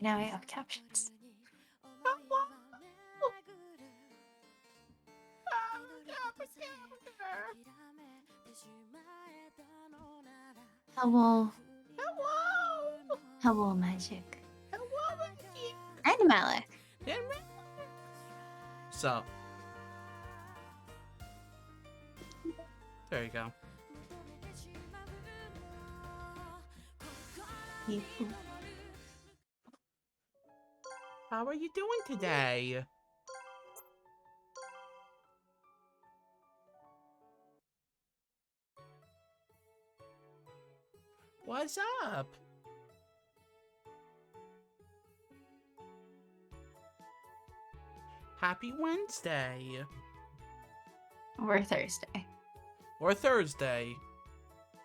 Now I have captions. Hello. Hello, magic. And Malik. So, there you go. How are you doing today? What's up? Happy Wednesday. Or Thursday. Or Thursday.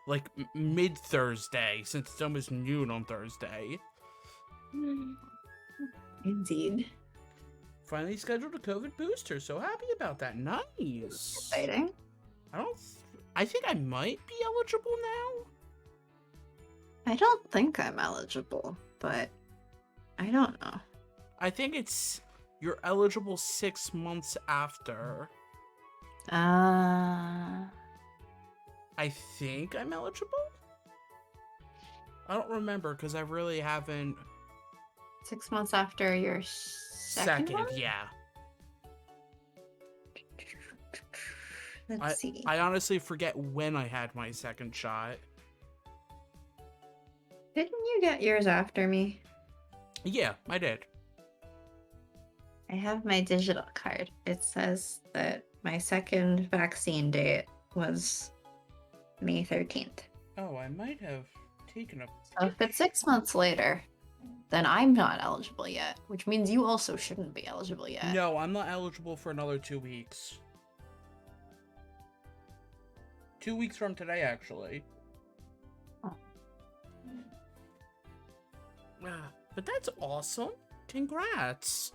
Like mid-Thursday, since it's almost noon on Thursday. Indeed. Finally scheduled a COVID booster, so happy about that. Nice. Exciting. I think I might be eligible now. I don't think I'm eligible, but I don't know. I think you're eligible 6 months after. Uh, I think I'm eligible? I don't remember because I really haven't. 6 months after your second one? Yeah. Let's see. I honestly forget when I had my second shot. Didn't you get yours after me? Yeah, I did. I have my digital card. It says that my second vaccine date was May 13th. Oh, I might have taken a... So if it's 6 months later, then I'm not eligible yet, which means you also shouldn't be eligible yet. No, I'm not eligible for another 2 weeks. 2 weeks from today, actually. Oh. But that's awesome. Congrats.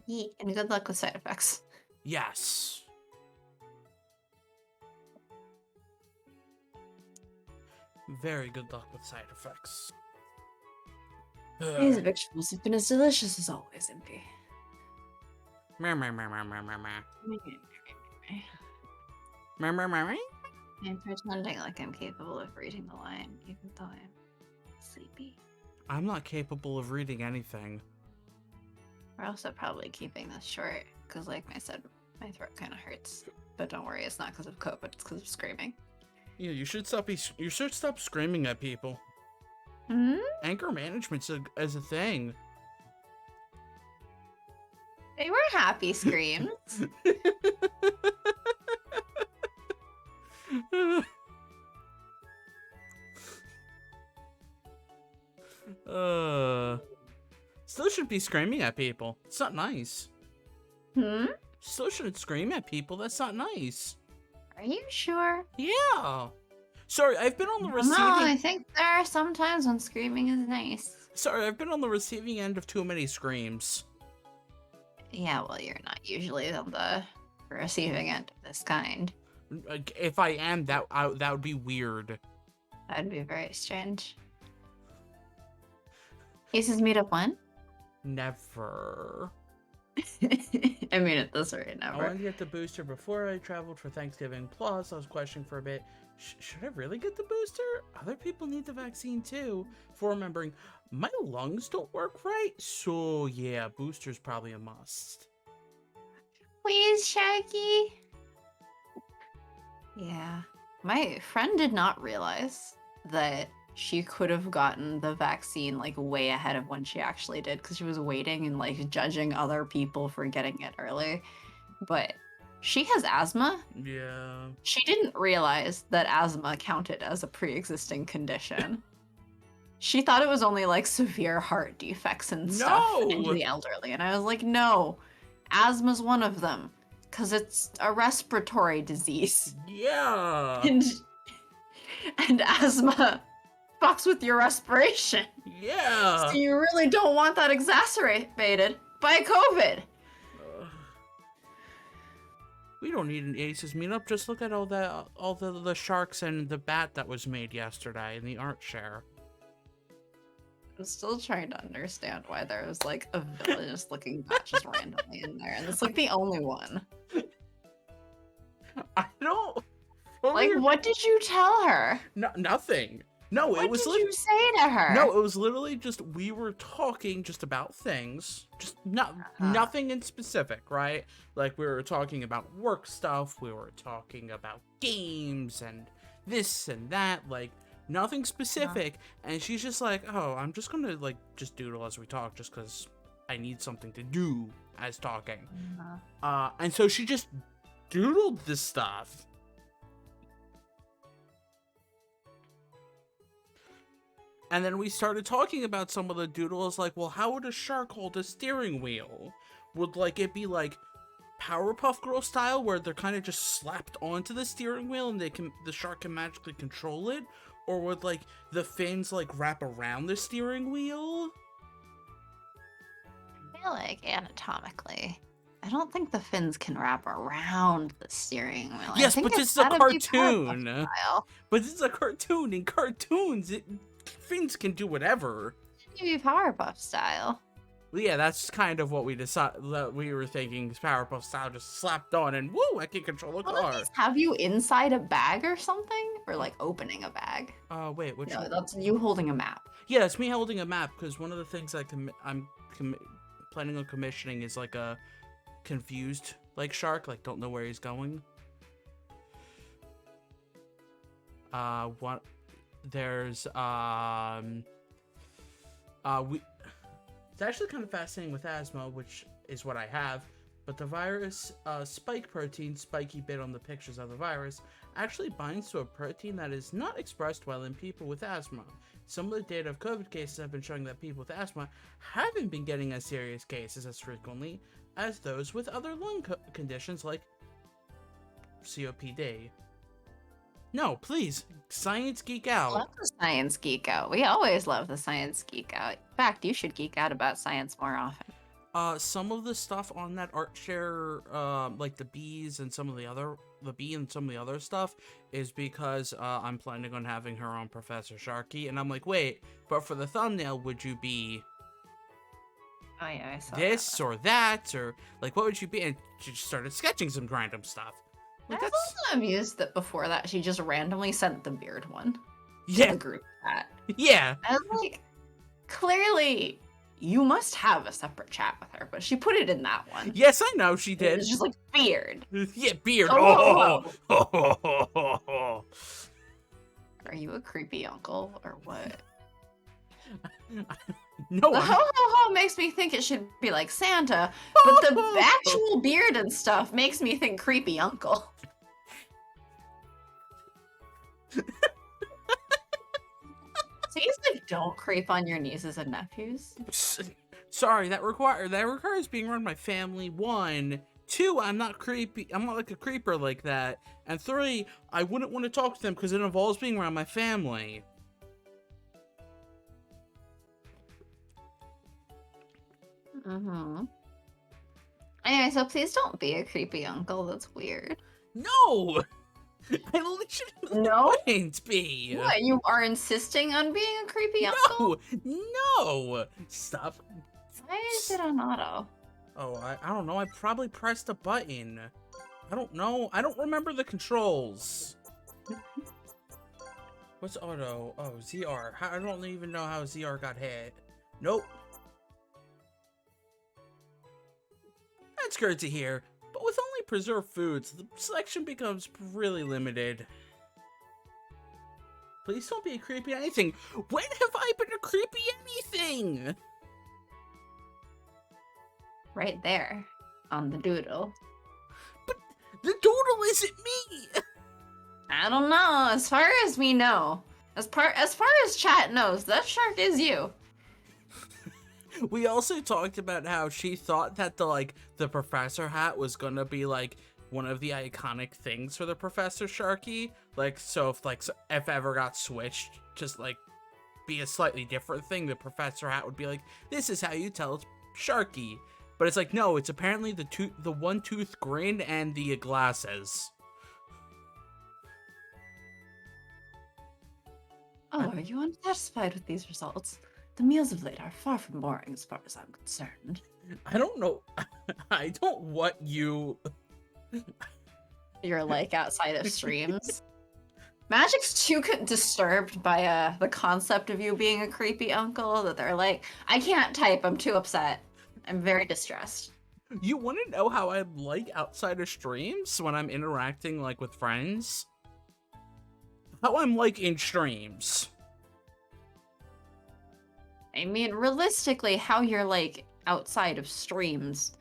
Yeah, and good luck with side effects. Yes. Very good luck with side effects. These vegetables have been as delicious as always, Impey. Meh, meh, meh, meh, meh, meh, meh. Meh, meh, meh, meh. I'm pretending like I'm capable of reading the line, even though I'm sleepy. I'm not capable of reading anything. We're also probably keeping this short, because like I said, my throat kind of hurts. But don't worry, it's not because of COVID, it's because of screaming. Yeah, you should stop screaming at people. Hmm? Anger management's is a thing. They were happy screams. Still shouldn't be screaming at people. It's not nice. Hmm? Still shouldn't scream at people. That's not nice. Are you sure? Yeah. Sorry, I've been on the receiving... No, I think there are some times when screaming is nice. Sorry, I've been on the receiving end of too many screams. Yeah, well, you're not usually on the receiving end of this kind. If I am, that would be weird. That'd be very strange. Cases meet up when? Never. I mean, at this rate, I never. wanted to get the booster before I traveled for Thanksgiving. Plus, I was questioning for a bit, should I really get the booster? Other people need the vaccine too. Before remembering, my lungs don't work right. So yeah, booster's probably a must. Please, Sharky. Yeah. My friend did not realize that she could have gotten the vaccine like way ahead of when she actually did, because she was waiting and like judging other people for getting it early. But she has asthma. Yeah. She didn't realize that asthma counted as a pre-existing condition. She thought it was only like severe heart defects and stuff in the elderly. And I was like, no, asthma's one of them, because it's a respiratory disease. Yeah. And asthma fucks with your respiration. Yeah. So you really don't want that exacerbated by COVID. We don't need an Aces meetup. Just look at all the sharks and the bat that was made yesterday in the art share. I'm still trying to understand why there was like a villainous looking bat just randomly in there, and it's like the only one. I don't. Like, what did you tell her? No, nothing. No, what it was. What did you say to her? No, it was literally just we were talking just about things, just nothing in specific, right? Like we were talking about work stuff, we were talking about games and this and that, like nothing specific. And she's just like, "Oh, I'm just gonna like just doodle as we talk, just because I need something to do as talking." And so she just doodled this stuff. And then we started talking about some of the doodles, like, well, how would a shark hold a steering wheel? Would, like, it be, like, Powerpuff Girl style, where they're kind of just slapped onto the steering wheel and the shark can magically control it? Or would, like, the fins, like, wrap around the steering wheel? I feel like, anatomically, I don't think the fins can wrap around the steering wheel. Yes, but this is a cartoon. But this is a cartoon. In cartoons, fins can do whatever. Maybe Powerpuff style. Well, yeah, that's kind of what we decided. We were thinking Powerpuff style, just slapped on, and woo, I can control a car. Have you inside a bag or something, or like opening a bag? Wait, which? No, that's you holding a map. Yeah, it's me holding a map, because one of the things I'm planning on commissioning is like a confused like shark, like don't know where he's going. There's it's actually kind of fascinating with asthma, which is what I have, but the virus spike protein, spiky bit on the pictures of the virus, actually binds to a protein that is not expressed well in people with asthma. Some of the data of COVID cases have been showing that people with asthma haven't been getting as serious cases as frequently as those with other lung conditions like COPD. No, please, science geek out. Love the science geek out. We always love the science geek out. In fact, you should geek out about science more often. Some of the stuff on that art share, like the bees and some of the other stuff, is because I'm planning on having her on Professor Sharky, and I'm like, wait, but for the thumbnail, would you be? Oh yeah, I saw this that. Or that, or like what would you be? And she just started sketching some random stuff. Like, I was also amused that before that she just randomly sent the beard one. Yeah. To the group chat. Yeah. I was like, clearly you must have a separate chat with her, but she put it in that one. Yes, I know she did. It's just like beard. Yeah, beard. Oh. Are you a creepy uncle or what? No. The ho ho ho makes me think it should be like Santa, but the actual beard and stuff makes me think creepy uncle. Please, like, don't creep on your nieces and nephews. Sorry, that requires being around my family. 1, 2, I'm not creepy. I'm not like a creeper like that. And 3, I wouldn't want to talk to them because it involves being around my family. Anyway, so please don't be a creepy uncle. That's weird. No! I literally wouldn't be. What, you are insisting on being a creepy uncle? No! Stop. Why is it on auto? Oh, I don't know. I probably pressed a button. I don't know. I don't remember the controls. What's auto? Oh, ZR. I don't even know how ZR got hit. Nope. That's good to hear. But with only preserved foods, the selection becomes really limited. Please don't be a creepy anything. When have I been a creepy anything? Right there, on the doodle. But the doodle isn't me! I don't know. As far as we know, as far as chat knows, that shark is you. We also talked about how she thought that the professor hat was gonna be like one of the iconic things for the Professor Sharky. Like, so if ever got switched, just like be a slightly different thing, the professor hat would be like, this is how you tell it's Sharky. But it's like, no, it's apparently the one tooth grin and the glasses. Oh, are you unsatisfied with these results? The meals of late are far from boring as far as I'm concerned. I don't know. I don't what you... You're like outside of streams. Magic's too disturbed by the concept of you being a creepy uncle that they're like, I can't type, I'm too upset. I'm very distressed. You want to know how I'm like outside of streams when I'm interacting like with friends? How I'm like in streams. I mean, realistically, how you're like outside of streams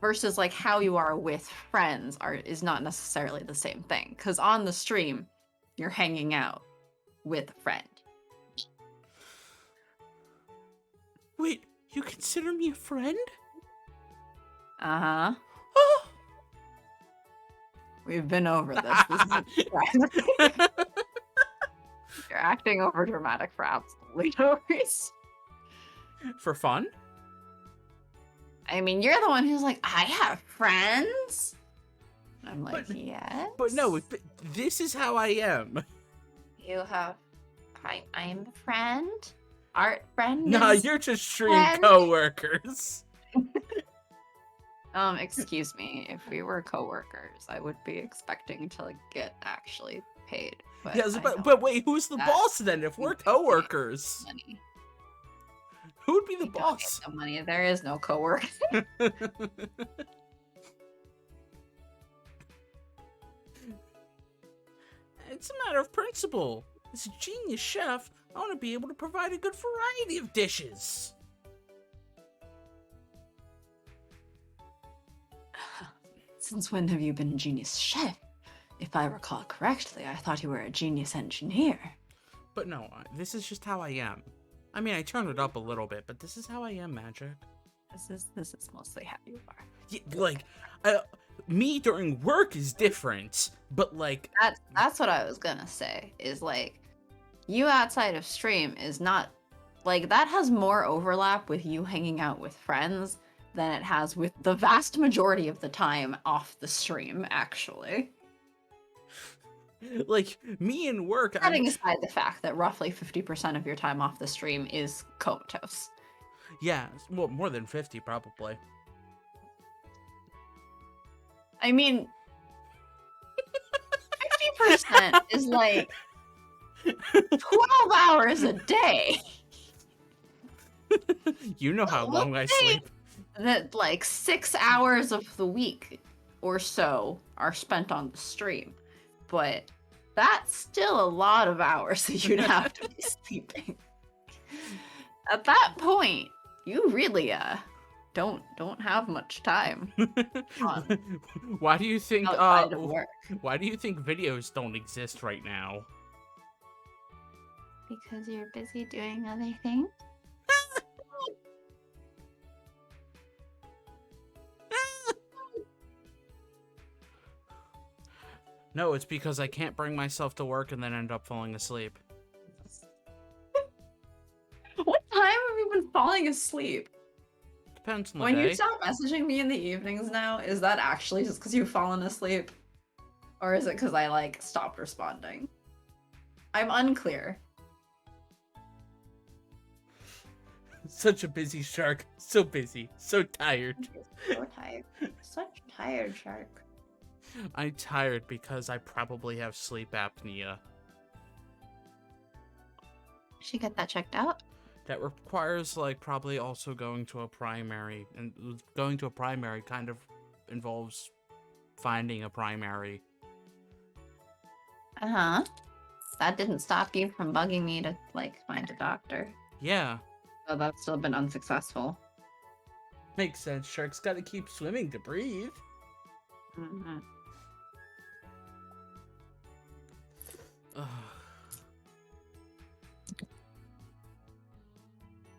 versus like how you are with friends is not necessarily the same thing. Because on the stream, you're hanging out with a friend. Wait, you consider me a friend? Uh-huh. Oh. We've been over this. This is friend. You're acting over dramatic for absolutely no reason. For fun? I mean, you're the one who's like, I have friends. I'm like, yes. But no, this is how I am. You have... I'm a friend? Art friend? Nah, you're just stream co-workers. Excuse me. If we were co-workers, I would be expecting to like, get actually paid. But yes, but wait, who's the boss then if we're co-workers? Money. Who would be the boss? The money. There is no co-work. It's a matter of principle. As a genius chef, I want to be able to provide a good variety of dishes. Since when have you been a genius chef? If I recall correctly, I thought you were a genius engineer. But no, this is just how I am. I mean, I turned it up a little bit, but this is how I am, Magic. This is mostly how you are. Yeah, like, me during work is different, but like... That's what I was gonna say, is like, you outside of stream is not... Like, that has more overlap with you hanging out with friends than it has with the vast majority of the time off the stream, actually. Like, me in work... Setting aside the fact that roughly 50% of your time off the stream is comatose. Yeah, well, more than 50, probably. I mean... 50% is like... 12 hours a day! You know how long I sleep. That like 6 hours of the week or so are spent on the stream, but that's still a lot of hours that you'd have to be sleeping. At that point, you really don't have much time. Why do you think outside of work. Why do you think videos don't exist right now? Because you're busy doing other things. No, it's because I can't bring myself to work and then end up falling asleep. What time have you been falling asleep? Depends on the when day. You stop messaging me in the evenings now, is that actually just because you've fallen asleep? Or is it because I, like, stopped responding? I'm unclear. Such a busy shark. So busy. So tired. So tired. Such tired shark. I'm tired because I probably have sleep apnea. Should get that checked out. That requires, like, probably also going to a primary. And going to a primary kind of involves finding a primary. Uh-huh. That didn't stop you from bugging me to, like, find a doctor. Yeah. So that's still been unsuccessful. Makes sense. Sharks gotta keep swimming to breathe. Mm-hmm.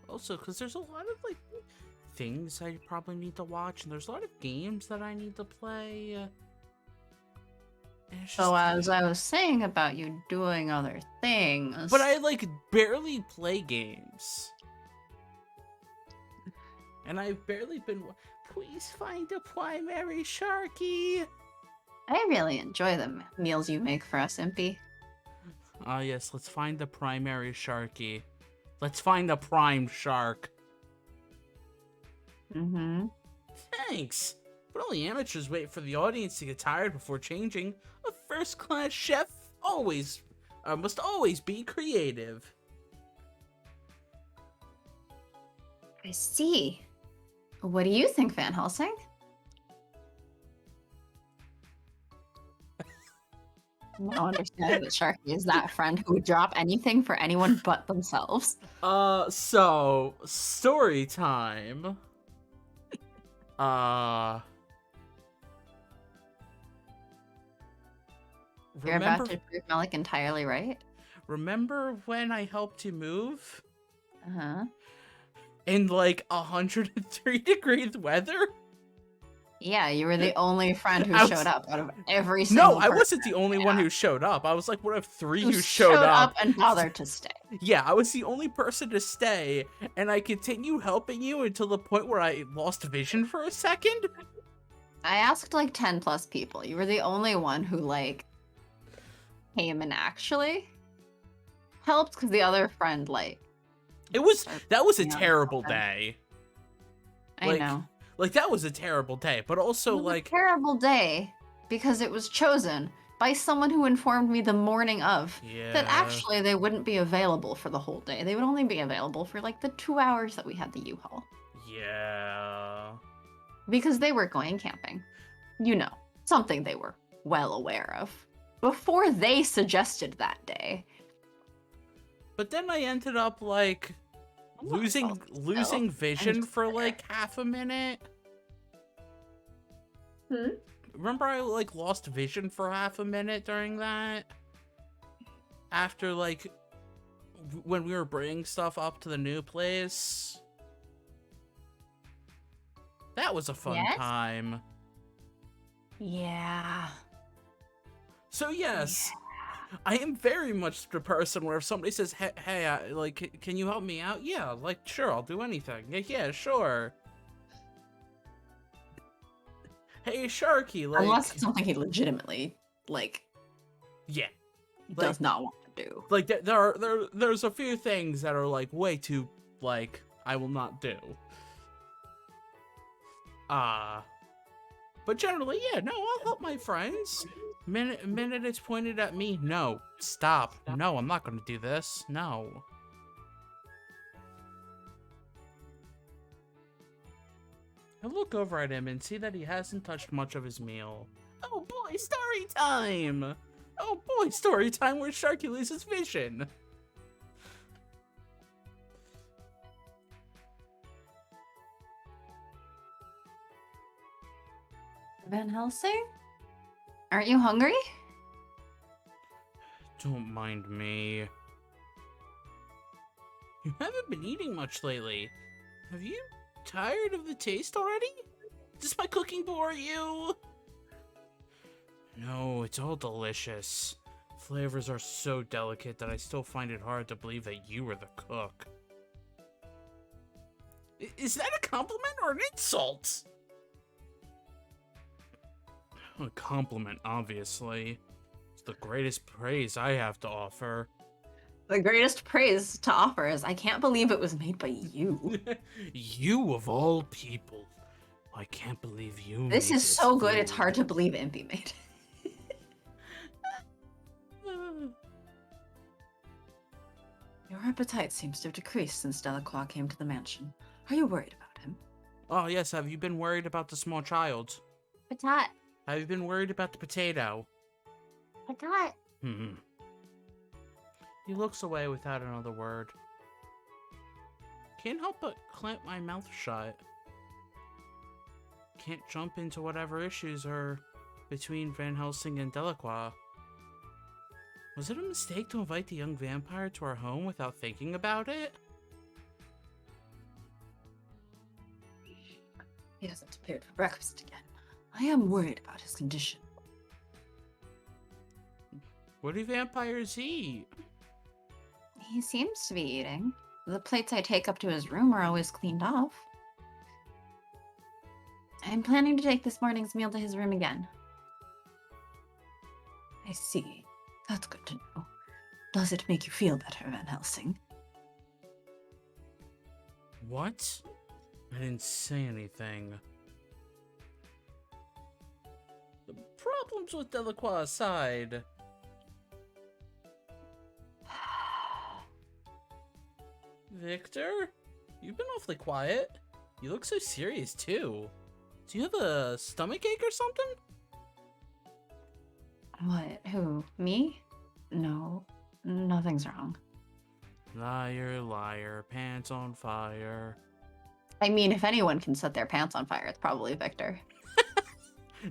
Also, because there's a lot of, like, things I probably need to watch, and there's a lot of games that I need to play. So as I was saying about you doing other things... But I, like, barely play games. And I've barely been... Please find a primary, Sharky! I really enjoy the meals you make for us, Impey. Ah, yes, let's find the primary Sharky. Let's find the prime shark. Mm-hmm. Thanks. But only amateurs wait for the audience to get tired before changing. A first-class chef must always be creative. I see. What do you think, Van Helsing? I don't understand that Sharky is that friend who would drop anything for anyone but themselves. So, story time. You're about to prove Malik entirely right? Remember when I helped you move? Uh-huh. In, like, 103 degrees weather? Yeah, you were the only friend who showed up out of every single No, I wasn't the only one who showed up. I was like one of 3 who showed up and bothered to stay. Yeah, I was the only person to stay, and I continued helping you until the point where I lost vision for a second. I asked like 10 plus people. You were the only one who like came and actually helped because the other friend like that was a terrible day. I know. Like that was a terrible day, but also like a terrible day because it was chosen by someone who informed me the morning of that actually they wouldn't be available for the whole day. They would only be available for like the 2 hours that we had the U-Haul. Yeah. Because they were going camping. You know, something they were well aware of before they suggested that day. But then I ended up like losing vision for like half a minute. Remember I like lost vision for half a minute during that? After like when we were bringing stuff up to the new place. That was a fun time. Yeah. So yes, I am very much the person where if somebody says, hey, like, can you help me out? Yeah, like, sure, I'll do anything. Yeah, sure. Hey, Sharky, like... Unless it's something he legitimately, like... Yeah. Does not want to do. Like, there's a few things that are, like, way too, like, I will not do. But generally, yeah, no, I'll help my friends. Minute it's pointed at me, no, stop. No, I'm not gonna do this. No. I look over at him and see that he hasn't touched much of his meal. Oh boy, story time! Oh boy, story time where Sharky loses vision. Van Helsing? Aren't you hungry? Don't mind me. You haven't been eating much lately. Have you tired of the taste already? Does my cooking bore you? No, it's all delicious. Flavors are so delicate that I still find it hard to believe that you were the cook. Is that a compliment or an insult? A compliment, obviously. It's the greatest praise I have to offer. The greatest praise to offer is I can't believe it was made by you. You of all people. I can't believe you. This is so good, it's hard to believe Impey made. Your appetite seems to have decreased since Delacroix came to the mansion. Are you worried about him? Oh, yes. Have you been worried about the small child? Patat. Have you been worried about the potato? Patat. He looks away without another word. Can't help but clamp my mouth shut. Can't jump into whatever issues are between Van Helsing and Delacroix. Was it a mistake to invite the young vampire to our home without thinking about it? He hasn't appeared for breakfast again. I am worried about his condition. What do vampires eat? He seems to be eating. The plates I take up to his room are always cleaned off. I'm planning to take this morning's meal to his room again. I see. That's good to know. Does it make you feel better, Van Helsing? What? I didn't say anything. The problems with Delacroix aside... Victor? You've been awfully quiet. You look so serious, too. Do you have a stomach ache or something? What? Who? Me? No. Nothing's wrong. Liar, liar, pants on fire. I mean, if anyone can set their pants on fire, it's probably Victor.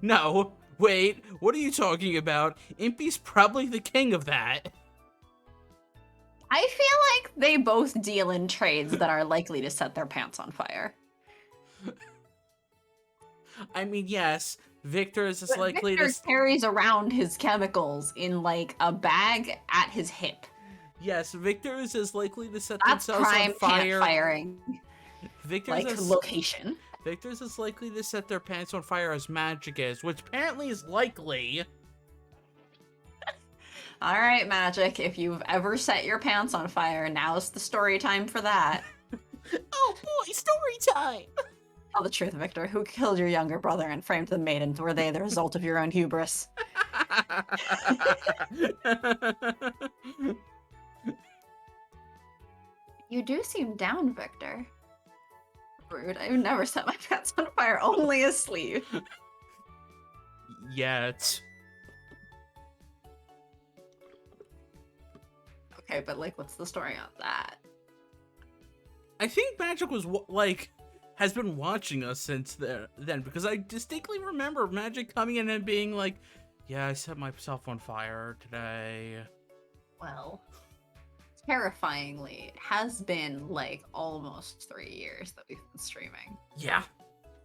No, wait, what are you talking about? Impey's probably the king of that. I feel like they both deal in trades that are likely to set their pants on fire. I mean, yes, Victor is as likely Victor to... carries around his chemicals in, like, a bag at his hip. Yes, Victor is as likely to set That's themselves prime on fire. pant firing. Location. Victor's as likely to set their pants on fire as Magic is, which apparently is likely. All right, Magic, if you've ever set your pants on fire, now's the story time for that. Oh boy, story time! Tell the truth, Victor. Who killed your younger brother and framed the maidens? Were they the result of your own hubris? You do seem down, Victor. Rude. I would never set my pants on fire, only asleep. Yet. Okay, but like, what's the story on that? I think Magic was, has been watching us since then, because I distinctly remember Magic coming in and being like, yeah, I set myself on fire today. Well, terrifyingly, it has been, like, almost 3 years that we've been streaming. Yeah.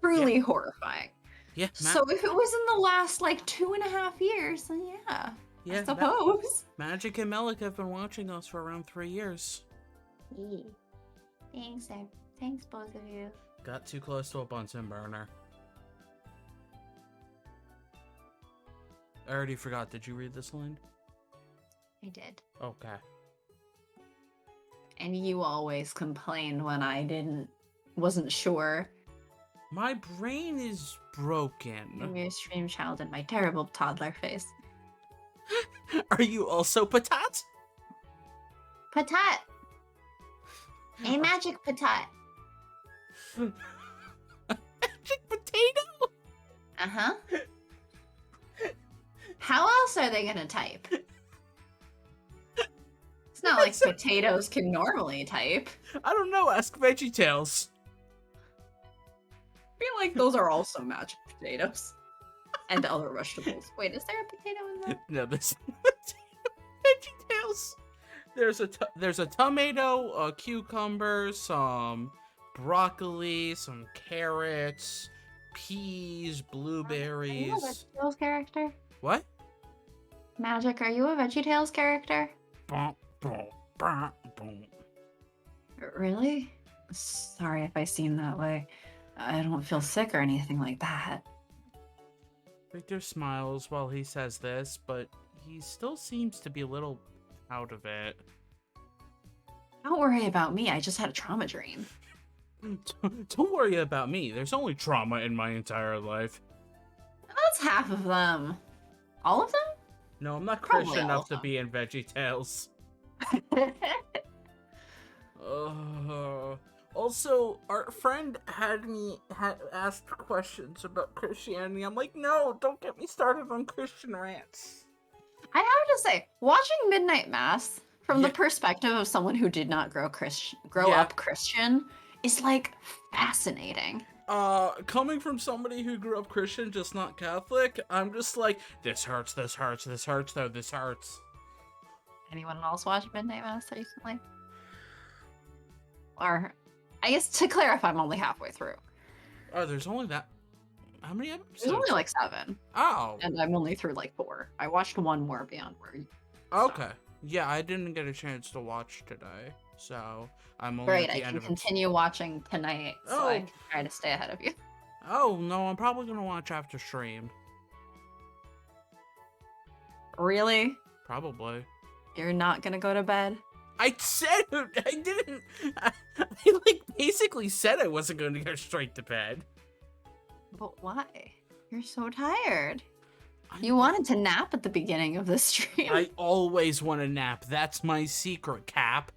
Truly horrifying. Yeah. So if it was in the last, like, 2.5 years, then yeah. I suppose. Magic and Melik have been watching us for around 3 years. Thanks, both of you. Got too close to a Bunsen burner. I already forgot. Did you read this line? I did. Okay. And you always complained when I wasn't sure. My brain is broken. Your stream child and my terrible toddler face. Are you also Patat? Patat! A magic patat. Magic potato? Uh-huh. How else are they gonna type? It's not like potatoes can normally type. I don't know, ask VeggieTales. I feel like those are also magic potatoes. And other vegetables. Wait, is there a potato in that? No, there's VeggieTales. There's a tomato, a cucumber, some broccoli, some carrots, peas, blueberries. Are you a VeggieTales character? What? Magic, are you a VeggieTales character? Boom, boom, boom, boom. Really? Sorry if I seem that way. I don't feel sick or anything like that. Victor smiles while he says this, but he still seems to be a little out of it. Don't worry about me, I just had a trauma dream. Don't worry about me. There's only trauma in my entire life. That's half of them. All of them? No, I'm not Probably Christian all enough of to them. be in VeggieTales. Also, our friend had asked questions about Christianity. I'm like, no, don't get me started on Christian rants. I have to say, watching Midnight Mass from the perspective of someone who did not grow up Christian is like fascinating. Coming from somebody who grew up Christian, just not Catholic, I'm just like, this hurts, this hurts, this hurts, though, this hurts. Anyone else watch Midnight Mass recently? Or, I guess to clarify, I'm only halfway through. Oh, there's only that. How many episodes? There's only like 7. Oh. And I'm only through like 4. I watched one more beyond where you Okay. Yeah, I didn't get a chance to watch today, so I'm only Great, at I the end can of it. continue watching tonight, so I can try to stay ahead of you. Oh, no, I'm probably gonna watch after stream. Really? Probably. You're not gonna go to bed? I said I didn't. I basically said I wasn't going to go straight to bed. But why? You're so tired. You wanted to nap at the beginning of the stream. I always want to nap. That's my secret, Cap.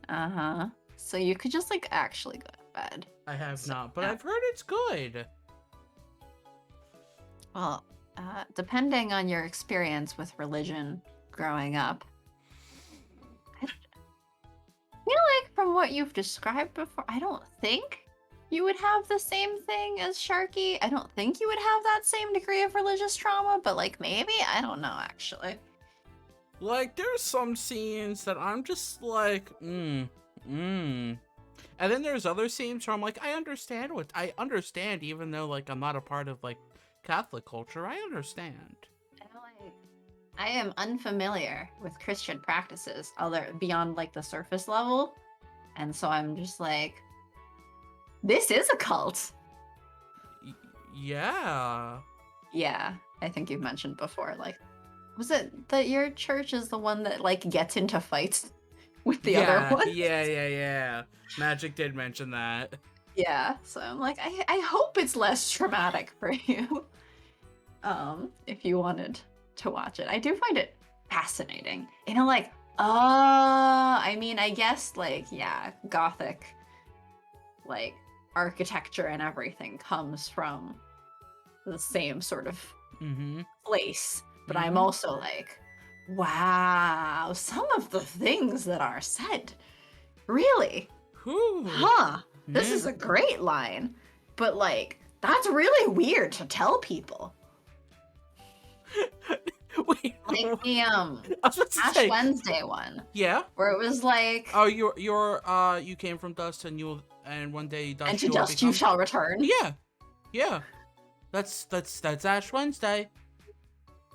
Uh-huh. So you could just, like, actually go to bed. I have not, but I've heard it's good. Well, depending on your experience with religion growing up, I feel like from what you've described before, I don't think you would have the same thing as Sharky. I don't think you would have that same degree of religious trauma, but, like, maybe? I don't know, actually. Like, there's some scenes that I'm just like, And then there's other scenes where I'm like, I understand even though, like, I'm not a part of, like, Catholic culture. I understand. I am unfamiliar with Christian practices other beyond, like, the surface level. And so I'm just like, this is a cult. Yeah. Yeah, I think you've mentioned before, like, was it that your church is the one that, like, gets into fights with the other one? Yeah. Magic did mention that. Yeah, so I'm like, I hope it's less traumatic for you. If you wanted to watch it. I do find it fascinating. You know, like, I mean, I guess, like, yeah, Gothic, like, architecture and everything comes from the same sort of place. But I'm also like, wow, some of the things that are said, really? This is a great line. But, like, that's really weird to tell people. Wait, like the Ash Wednesday one. Yeah. Where it was like, oh, you came from dust and one day dust and to dust you shall return. Yeah. That's Ash Wednesday.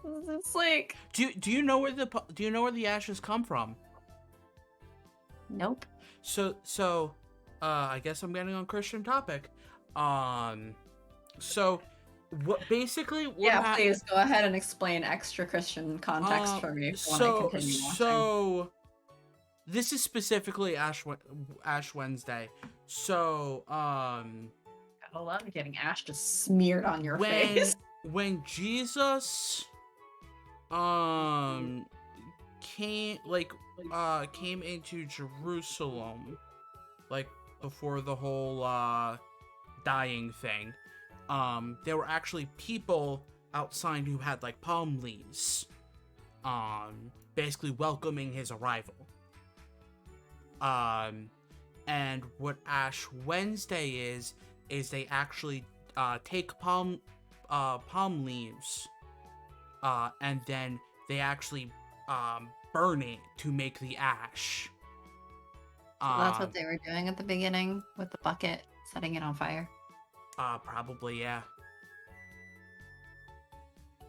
It's like, do you know where the ashes come from? Nope. So I guess I'm getting on Christian topic. So please go ahead and explain extra Christian context for me if you want to continue watching. So this is specifically Ash Wednesday. So I love getting ash just smeared on your face. When Jesus came into Jerusalem, like before the whole dying thing. There were actually people outside who had, like, palm leaves, basically welcoming his arrival. And what Ash Wednesday is they actually, take palm leaves, and then they actually, burn it to make the ash. So that's what they were doing at the beginning with the bucket, setting it on fire? Probably, yeah.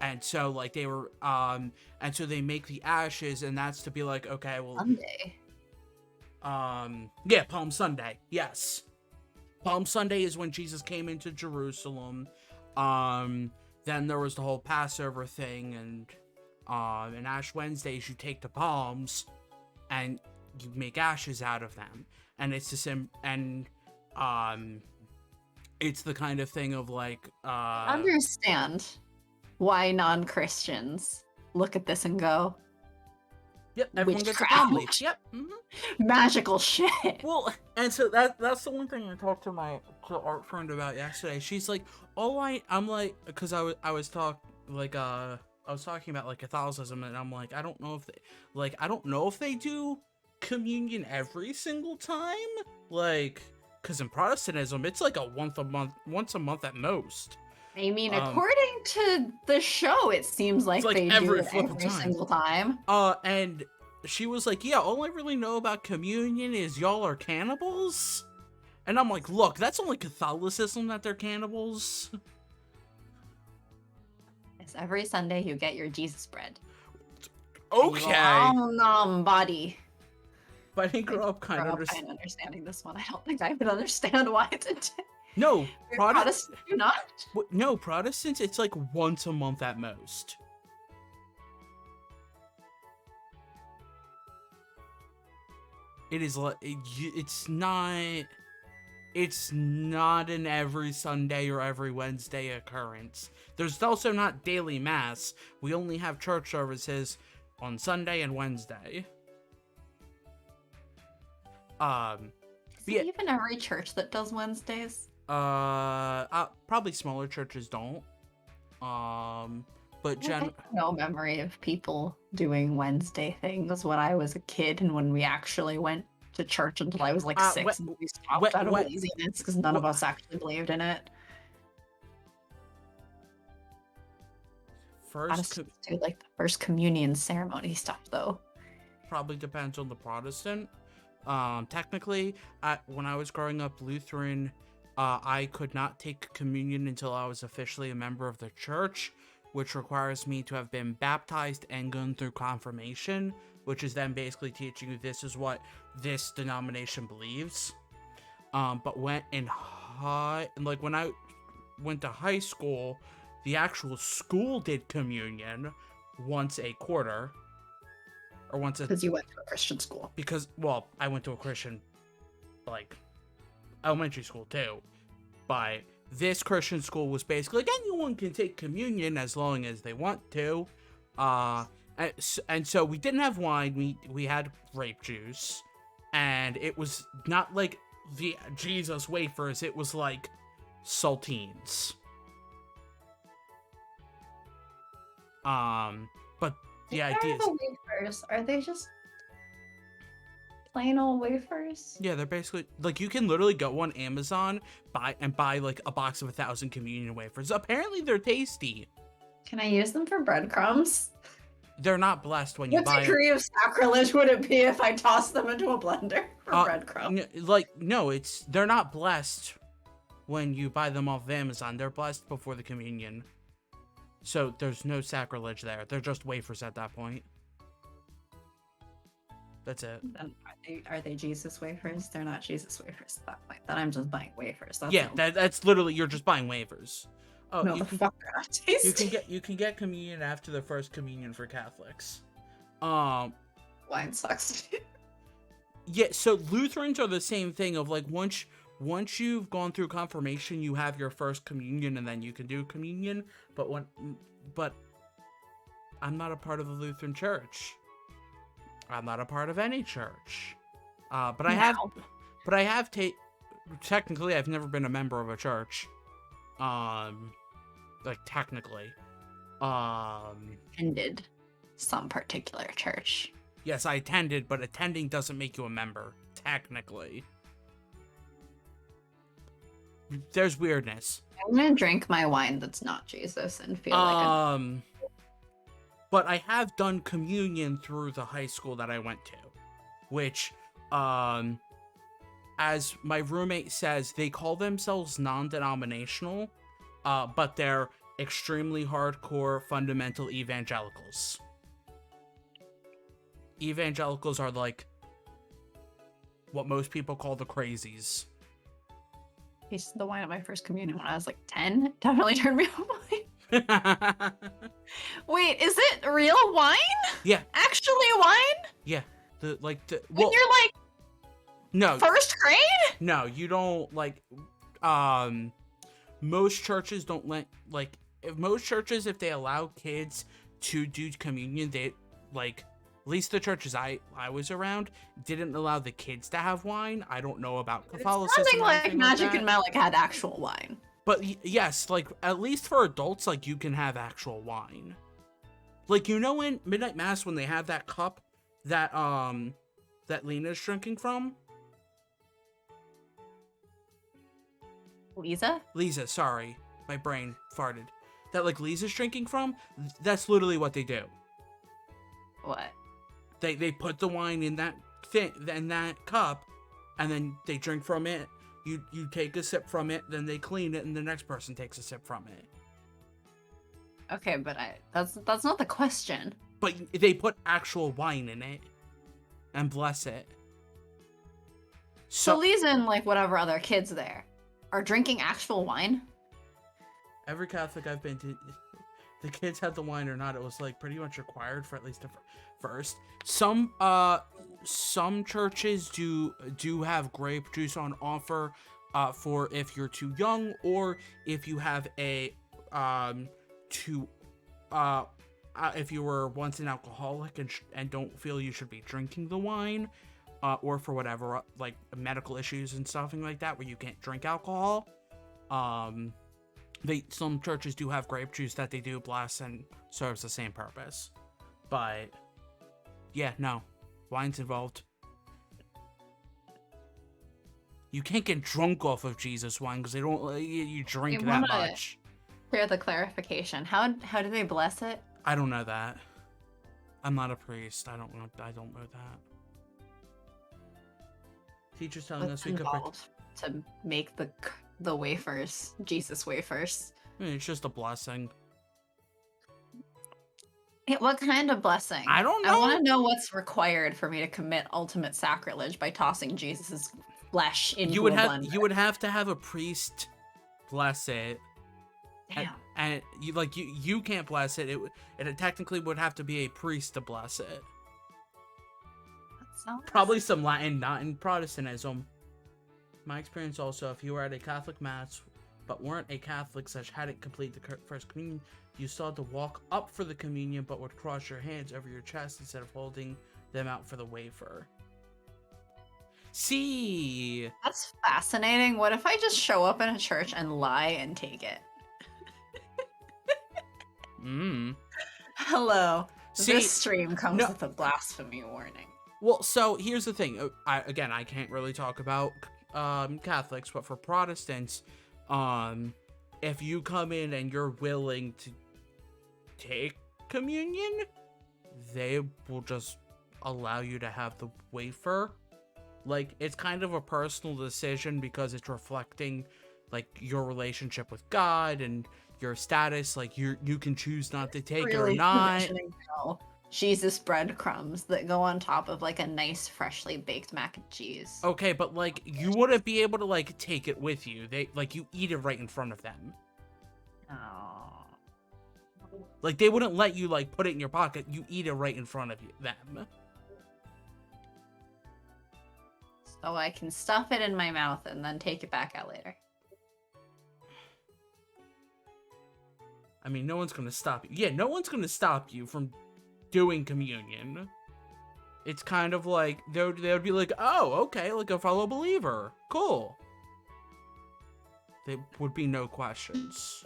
And so, like, they were, and so they make the ashes, and that's to be like, okay, well... Sunday. Yeah, Palm Sunday, yes. Palm Sunday is when Jesus came into Jerusalem. Then there was the whole Passover thing, and Ash Wednesdays, you take the palms, and you make ashes out of them. And it's the it's the kind of thing of, like, understand why non-Christians look at this and go, yep, everyone gets a palm leaf. Yep. Magical shit. Well, and so that's the one thing I talked to my art friend about yesterday. She's like, I'm like, because I was talking about, like, Catholicism, and I'm like, I don't know if they do communion every single time, like, because in Protestantism it's like once a month at most. I mean, according to the show, it seems like they do it every single time. And she was like, yeah, all I really know about communion is y'all are cannibals. And I'm like, look, that's only Catholicism that they're cannibals. It's every Sunday you get your Jesus bread. Okay. Body. But I didn't grow up kind of understanding this one. I don't think I would understand why it's a No, Protestants do not. No, Protestants, it's like once a month at most. It is like it's not. It's not an every Sunday or every Wednesday occurrence. There's also not daily mass. We only have church services on Sunday and Wednesday. Is it even every church that does Wednesdays? Probably smaller churches don't. But I have no memory of people doing Wednesday things when I was a kid and when we actually went to church until I was like 6 and we stopped out of laziness because none of us actually believed in it. First, do like the first communion ceremony stuff though. Probably depends on the Protestant. Technically, when I was growing up Lutheran, I could not take communion until I was officially a member of the church, which requires me to have been baptized and gone through confirmation, which is then basically teaching you this is what this denomination believes. But when when I went to high school, the actual school did communion once a quarter. Or once a... Because you went to a Christian school. Because, well, I went to a Christian, elementary school too. But this Christian school was basically like, anyone can take communion as long as they want to. And so we didn't have wine, we had grape juice. And it was not like the Jesus wafers, it was like saltines. But the idea is... the wafers? Are they just plain old wafers? Yeah, they're basically like you can literally go on Amazon buy like a box of 1,000 communion wafers. Apparently they're tasty. Can I use them for breadcrumbs? They're not blessed when you buy them. What degree of sacrilege would it be if I tossed them into a blender for breadcrumbs? No, they're not blessed when you buy them off of Amazon. They're blessed before the communion. So there's no sacrilege there. They're just wafers at that point. That's it. Then are they Jesus wafers? They're not Jesus wafers at that point. Then I'm just buying wafers. That's literally, you're just buying wafers. Oh, no, fuck, they're not tasty. You can get communion after the first communion for Catholics. Wine sucks. Yeah, so Lutherans are the same thing of like once you've gone through confirmation, you have your first communion and then you can do communion. But I'm not a part of the Lutheran Church. I'm not a part of any church. But I have technically I've never been a member of a church. Technically. Attended some particular church. Yes, I attended, but attending doesn't make you a member, technically. There's weirdness. I'm gonna drink my wine that's not Jesus and feel like but I have done communion through the high school that I went to, which, as my roommate says, they call themselves non-denominational, but they're extremely hardcore fundamental evangelicals. Evangelicals are like what most people call the crazies. Tasted the wine at my first communion when I was like 10. Definitely turned me off wine. Wait, is it real wine? Yeah. Actually wine? Yeah. When you're like no first grade? No, you don't most churches don't if they allow kids to do communion, they at least the churches I was around didn't allow the kids to have wine. I don't know about Catholicism. Something like Magic and Malik had actual wine. But yes, at least for adults, you can have actual wine. In Midnight Mass when they have that cup that Lena's drinking from. Lisa, sorry. My brain farted. That Lisa's drinking from, that's literally what they do. What? They put the wine in that cup, and then they drink from it. You take a sip from it, then they clean it, and the next person takes a sip from it. Okay, but that's not the question. But they put actual wine in it, and bless it. So Lisa and whatever other kids there are drinking actual wine? Every Catholic I've been to, the kids had the wine or not. It was like pretty much required for at least the first. Some churches do have grape juice on offer for if you're too young, or if you have a if you were once an alcoholic and don't feel you should be drinking the wine, or for whatever, like medical issues and something like that where you can't drink alcohol. Some churches do have grape juice that they do bless and serves the same purpose. But yeah, no, wine's involved. You can't get drunk off of Jesus wine because they don't let you drink that much. Clear the clarification. How do they bless it? I don't know that. I'm not a priest. I don't know that. Teachers telling us we could to make the wafers, Jesus wafers. I mean, it's just a blessing. Yeah, what kind of blessing? I don't know. I want to know what's required for me to commit ultimate sacrilege by tossing Jesus's flesh into a blender. You would have to have a priest bless it. Damn. And you can't bless it. It technically would have to be a priest to bless it. Probably some Latin, not in Protestantism. My experience also, if you were at a Catholic mass but weren't a Catholic hadn't completed the first communion, you still had to walk up for the communion but would cross your hands over your chest instead of holding them out for the wafer. See, that's fascinating. What if I just show up in a church and lie and take it? Hello. This stream comes with a blasphemy warning. Well, so here's the thing. I can't really talk about Catholics, but for Protestants, if you come in and you're willing to take communion, they will just allow you to have the wafer. Like, it's kind of a personal decision because it's reflecting like your relationship with God and your status. Like, you can choose not to take it or not. Jesus breadcrumbs that go on top of like a nice freshly baked mac and cheese. Okay, but like you wouldn't be able to like take it with you. They like you eat it right in front of them. Oh. Like they wouldn't let you like put it in your pocket. You eat it right in front of them. So I can stuff it in my mouth and then take it back out later. I mean, no one's gonna stop you. Yeah, no one's gonna stop you from doing communion. It's kind of like they would be like, oh, okay, like a fellow believer, cool. There would be no questions.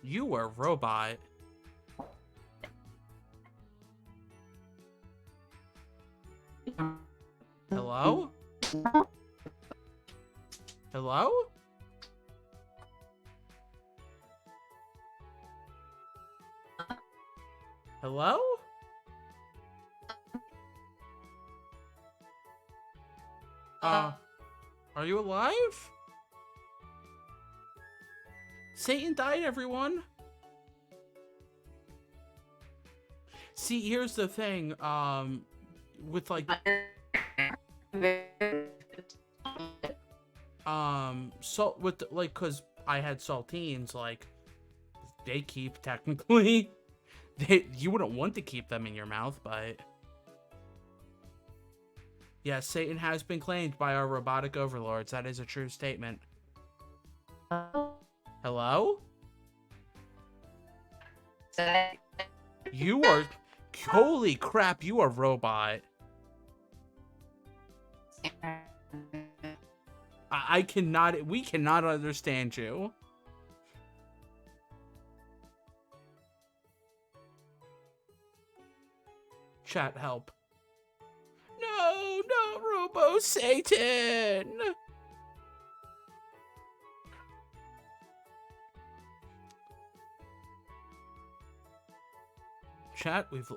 You were a robot. Hello? Hello? Hello? Are you alive? Satan died, everyone. See, here's the thing, with like, so with like, cause I had saltines, like, they keep technically. You wouldn't want to keep them in your mouth, but yes, Satan has been claimed by our robotic overlords. That is a true statement. Hello? You are... Holy crap, you are a robot. I cannot... We cannot understand you. Chat, help. No, not Robo Satan! Chat, we've...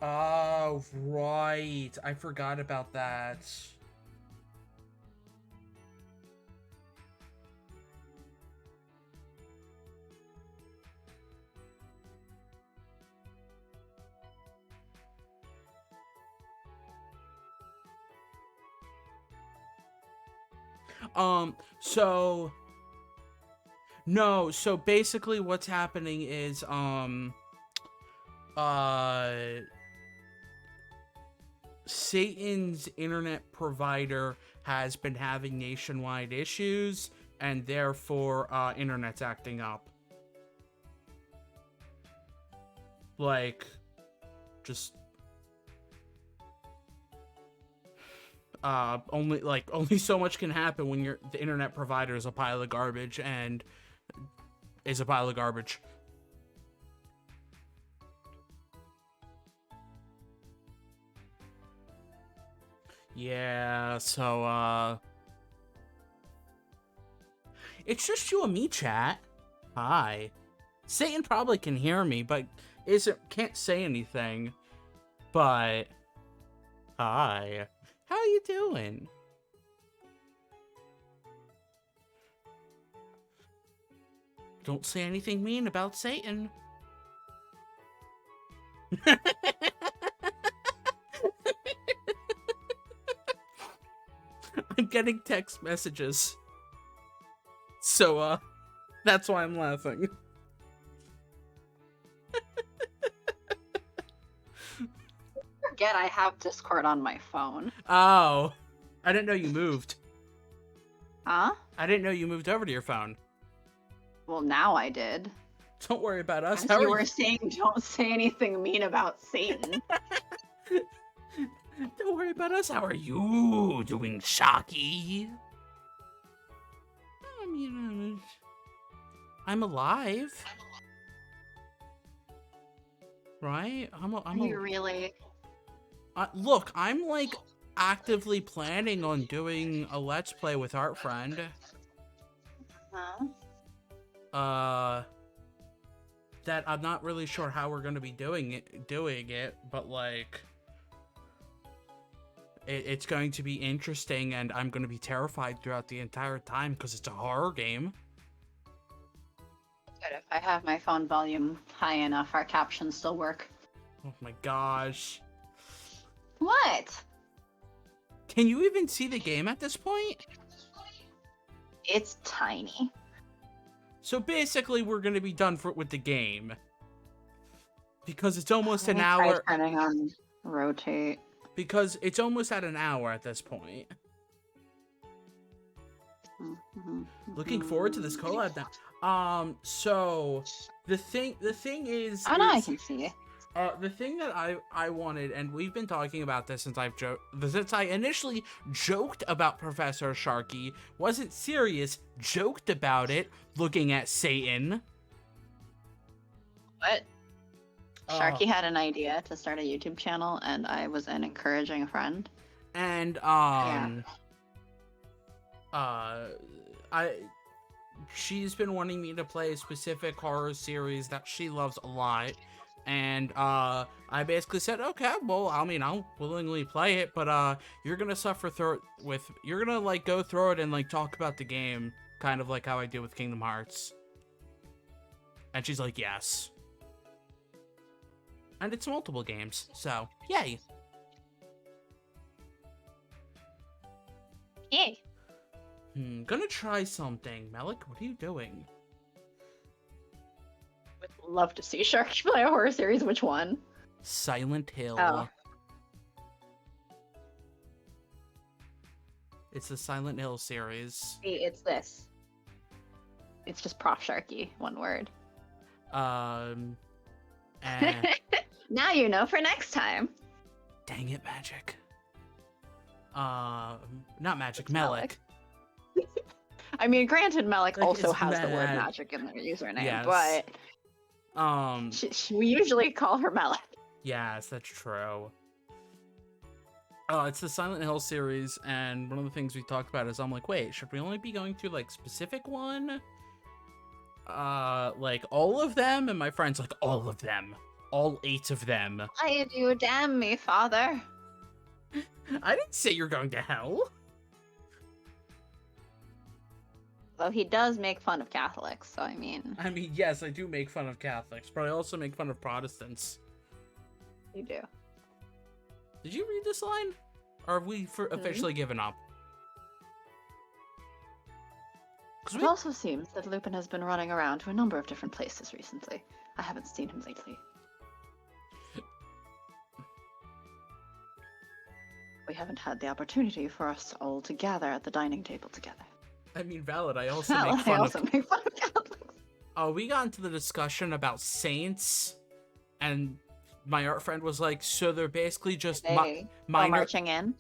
Oh, right. I forgot about that. So no, so basically what's happening is Satan's internet provider has been having nationwide issues, and therefore internet's acting up. Like, just only so much can happen when the internet provider is a pile of garbage and is a pile of garbage. Yeah, so it's just you and me, chat. Hi. Satan probably can hear me, but can't say anything. But hi. How are you doing? Don't say anything mean about Satan. I'm getting text messages. So, that's why I'm laughing. Forget I have Discord on my phone. Oh. I didn't know you moved. Huh? I didn't know you moved over to your phone. Well, now I did. Don't worry about us. As you were saying, don't say anything mean about Satan. Don't worry about us. How are you doing, Sharky? I mean, I'm alive. Right? Are you really? Look, I'm like actively planning on doing a Let's Play with Art Friend. Huh? That I'm not really sure how we're gonna be doing it, but like, it's going to be interesting, and I'm gonna be terrified throughout the entire time because it's a horror game. Good. If I have my phone volume high enough, our captions still work. Oh my gosh. What? Can you even see the game at this point? It's tiny. So basically, we're gonna be done with the game because it's almost an hour. Turning on rotate. Because it's almost at an hour at this point. Looking forward to this collab now. So the thing is. Oh no, I can see it. The thing that I wanted, and we've been talking about this since I initially joked about Professor Sharky, wasn't serious, joked about it, looking at Satan. What? Sharky had an idea to start a YouTube channel, and I was an encouraging friend. And she's been wanting me to play a specific horror series that she loves a lot. And I basically said, okay, well, I mean, I'll willingly play it, but you're gonna suffer through it you're gonna like go through it and like talk about the game, kind of like how I did with Kingdom Hearts. And she's like, yes. And it's multiple games, so yay. Yay. Gonna try something. Malik, what are you doing? Would love to see Sharky play a horror series. Which one? Silent Hill. Oh. It's the Silent Hill series. See, it's this. It's just Prof Sharky, one word. Now you know for next time. Dang it, Magic. Not Magic, Malik. I mean, granted, Malik like, also has the word magic in their username, yes. But we usually call her Malik. Yes, that's true. It's the Silent Hill series, and one of the things we talked about is I'm like, wait, should we only be going through like specific one? Like all of them? And my friend's like, all of them. All 8 of them. Why do you damn me, father? I didn't say you're going to hell. Though he does make fun of Catholics, so I mean, yes, I do make fun of Catholics, but I also make fun of Protestants. You do. Did you read this line? Or have we officially given up? It also seems that Lupin has been running around to a number of different places recently. I haven't seen him lately. We haven't had the opportunity for us all to gather at the dining table together. I mean, valid. I also make fun of Catholics. Oh, we got into the discussion about saints, and my art friend was like, so they're basically just minor marching in.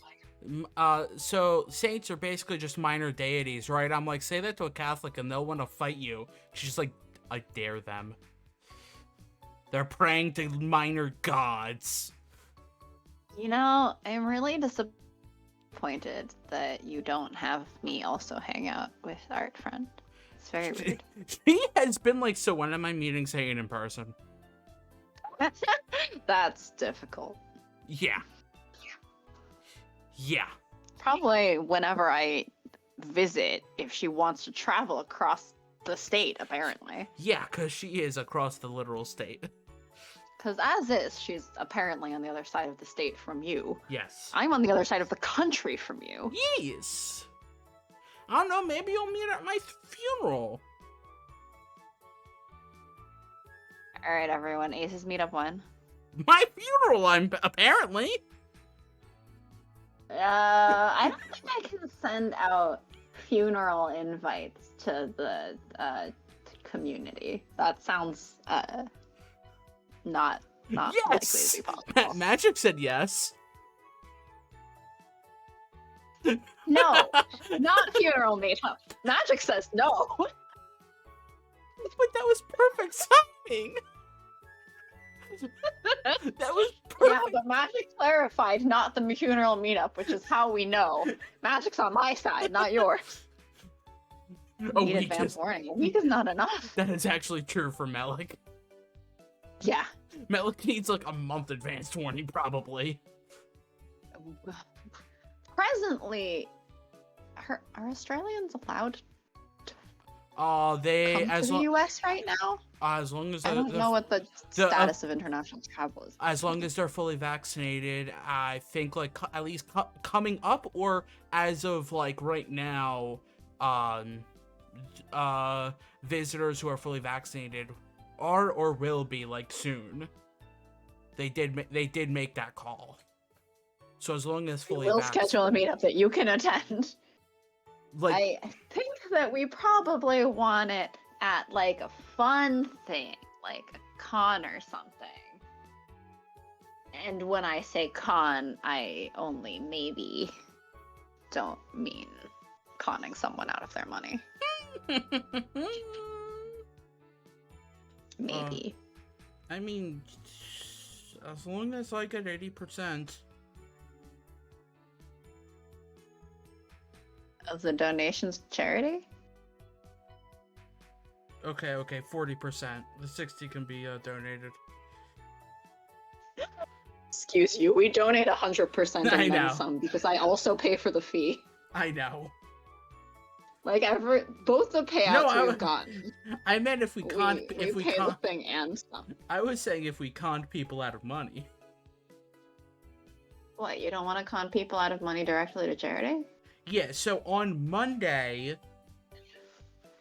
So saints are basically just minor deities, right? I'm like, say that to a Catholic and they'll want to fight you. She's like, I dare them. They're praying to minor gods. You know, I'm really disappointed that you don't have me also hang out with art friend. It's very rude. She has been like, so when am I meeting Satan in person? That's difficult. Yeah. Yeah. Probably whenever I visit, if she wants to travel across the state, apparently. Yeah, because she is across the literal state. Because as is, she's apparently on the other side of the state from you. Yes. I'm on the other side of the country from you. Yes. I don't know, maybe you'll meet at my funeral. Alright, everyone. Ace's meetup when? My funeral, apparently. I don't think I can send out funeral invites to the community. That sounds not likely to be possible. Magic said yes. No, not funeral meetup. Magic says no. But that was perfect timing. That was perfect. Yeah, but Magic clarified not the funeral meetup, which is how we know. Magic's on my side, not yours. Need advance warning. A week is not enough. That is actually true for Melik. Yeah. Melik needs like a month advance warning, probably. Presently, are Australians allowed to come to the US right now? As long as I don't know what the status of international travel is. As long as they're fully vaccinated, I think like at least coming up, or as of like right now, visitors who are fully vaccinated are or will be like soon. They did make that call. So as long as fully we'll schedule a meetup that you can attend. Like, I think that we probably want it at like a fun thing, like a con or something. And when I say con, I only maybe don't mean conning someone out of their money. Maybe. I mean, as long as I get 80%. Of the donations to charity? Okay, 40%. The 60 can be donated. Excuse you, we donate 100% and I then know. some because I also pay for the fee. I know. Like both the payouts we've gotten. I meant if we can't, we pay the thing and some. I was saying if we conned people out of money. What, you don't want to con people out of money directly to charity? Yeah, so on Monday...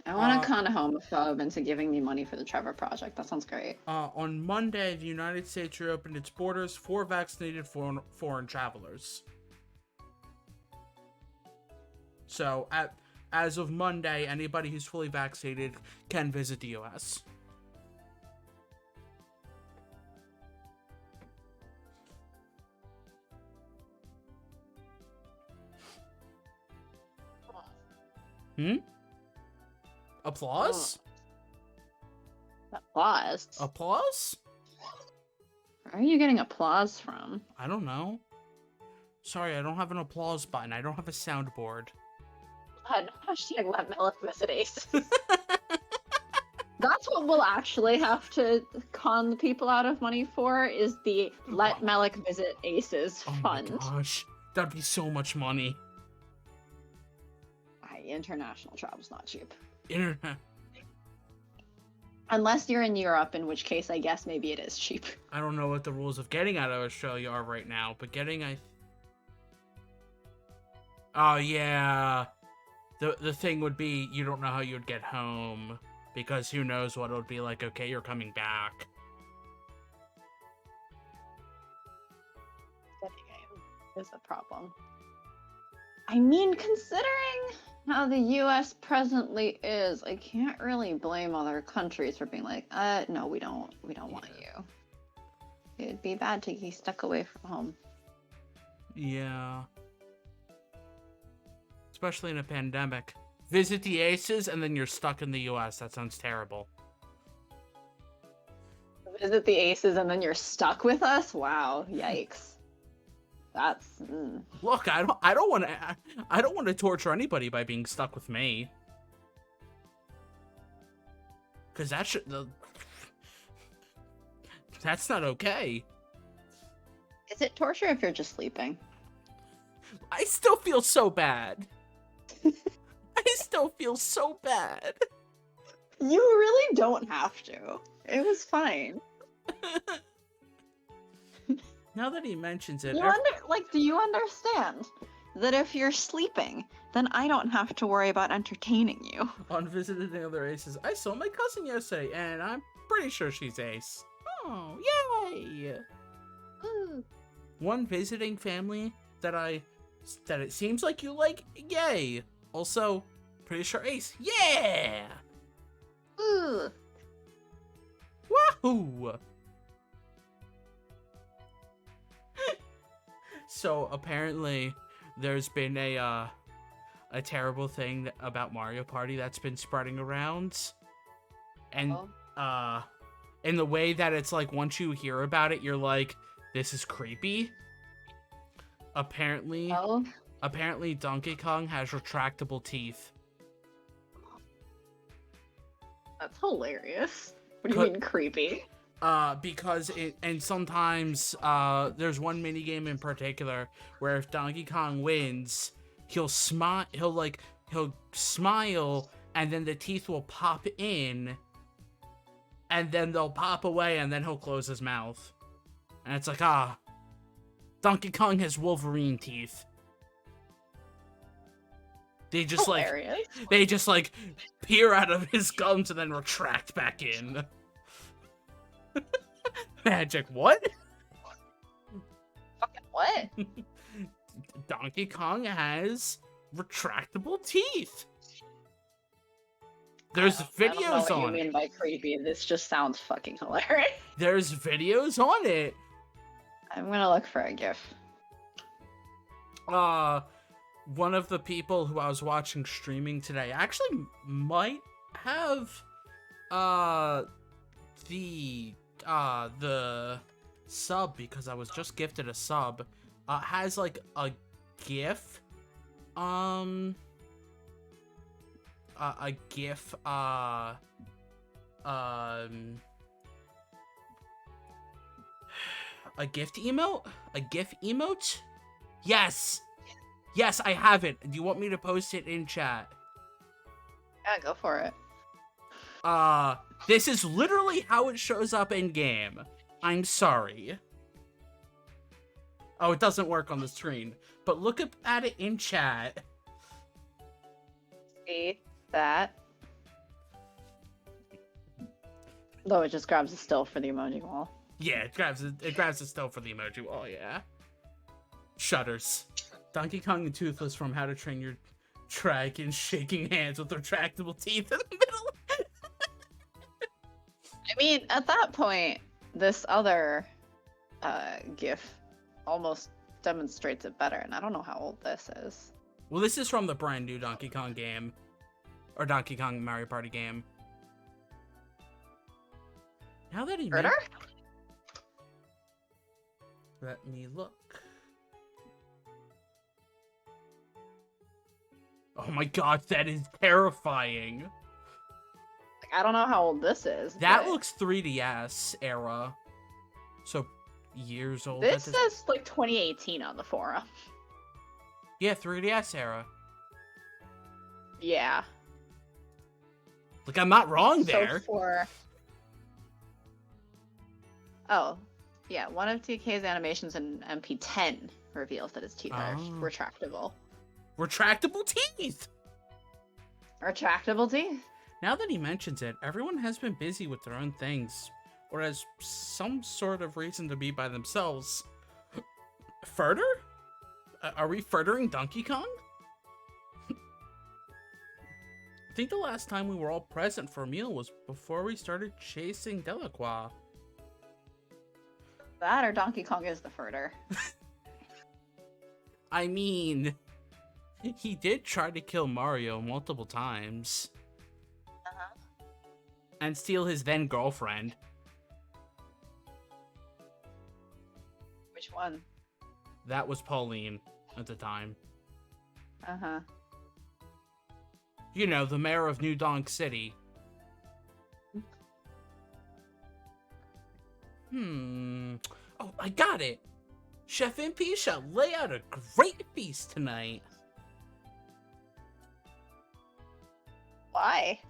I want to con a homophobe into giving me money for the Trevor Project. That sounds great. On Monday, the United States reopened its borders for vaccinated foreign travelers. So, as of Monday, anybody who's fully vaccinated can visit the U.S. Applause? Applause? Applause? Where are you getting applause from? I don't know. Sorry, I don't have an applause button. I don't have a soundboard. Hashtag let Melik visit Ace. That's what we'll actually have to con the people out of money for, is the Let Melik Visit Aces fund. Oh my gosh, that'd be so much money. International travel's not cheap. Internet. Unless you're in Europe, in which case I guess maybe it is cheap. I don't know what the rules of getting out of Australia are right now, but getting Oh yeah. The thing would be, you don't know how you'd get home, because who knows what it would be like, okay, you're coming back. Getting is a problem. I mean, considering how the U.S. presently is, I can't really blame other countries for being like, no, we don't want you. It'd be bad to be stuck away from home. Yeah. Especially in a pandemic. Visit the Aces and then you're stuck in the U.S. That sounds terrible. Visit the Aces and then you're stuck with us? Wow, yikes. That's Look, I don't want to torture anybody by being stuck with me. Cuz that's not okay. Is it torture if you're just sleeping? I still feel so bad. I still feel so bad. You really don't have to. It was fine. Now that he mentions it, do you understand that if you're sleeping, then I don't have to worry about entertaining you? On visiting the other Aces, I saw my cousin yesterday, and I'm pretty sure she's Ace. Oh, yay! Ooh. One visiting family that it seems like you like, yay! Also, pretty sure Ace, yeah! Ooh. Wahoo! So apparently, there's been a terrible thing about Mario Party that's been spreading around, and in the way that it's like once you hear about it, you're like, this is creepy. Apparently Donkey Kong has retractable teeth. That's hilarious. What do you mean creepy? Because sometimes there's one mini game in particular where if Donkey Kong wins, he'll smile, and then the teeth will pop in, and then they'll pop away, and then he'll close his mouth. And it's like, Donkey Kong has Wolverine teeth. They just peer out of his gums and then retract back in. Magic, what? Fucking what? Donkey Kong has retractable teeth. There's videos on it. I don't know what you mean by creepy. This just sounds fucking hilarious. There's videos on it. I'm gonna look for a GIF. One of the people who I was watching streaming today actually might have the sub, because I was just gifted a sub, has like a GIF, a GIF, a GIF emote? A GIF emote? Yes! Yes, I have it. Do you want me to post it in chat? Yeah, go for it. This is literally how it shows up in game. I'm sorry. Oh, it doesn't work on the screen. But look up at it in chat. See that? Though it just grabs a still for the emoji wall. Yeah, it grabs a still for the emoji wall, yeah. Shudders. Donkey Kong and Toothless from How to Train Your Dragon shaking hands with retractable teeth in the middle. I mean, at that point, this other GIF almost demonstrates it better, and I don't know how old this is. Well, this is from the brand new Donkey Kong game. Or Donkey Kong Mario Party game. Now that he... Let me look. Oh my god, that is terrifying. I don't know how old this is. That looks 3DS era. So, years old. This says like 2018 on the forum. Yeah, 3DS era. Yeah. Like, I'm not wrong there. Oh, yeah. One of TK's animations in MP10 reveals that his teeth are retractable. Retractable teeth! Retractable teeth? Now that he mentions it, everyone has been busy with their own things, or has some sort of reason to be by themselves. Further? Are we furthering Donkey Kong? I think the last time we were all present for a meal was before we started chasing Delacroix. That or Donkey Kong is the furter. I mean, he did try to kill Mario multiple times. Uh-huh. And steal his then girlfriend. Which one? That was Pauline at the time. Uh-huh. You know, the mayor of New Donk City. Oh, I got it! Chef Impey shall lay out a great feast tonight. Why?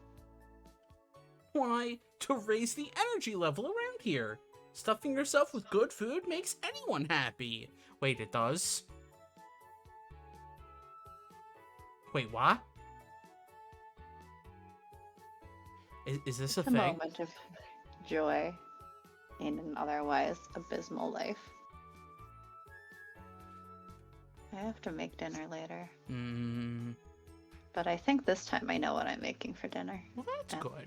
Why? To raise the energy level around here. Stuffing yourself with good food makes anyone happy. Wait, it does? Wait, what? Is this a thing? Moment of joy in an otherwise abysmal life. I have to make dinner later. But I think this time I know what I'm making for dinner. Well, that's good.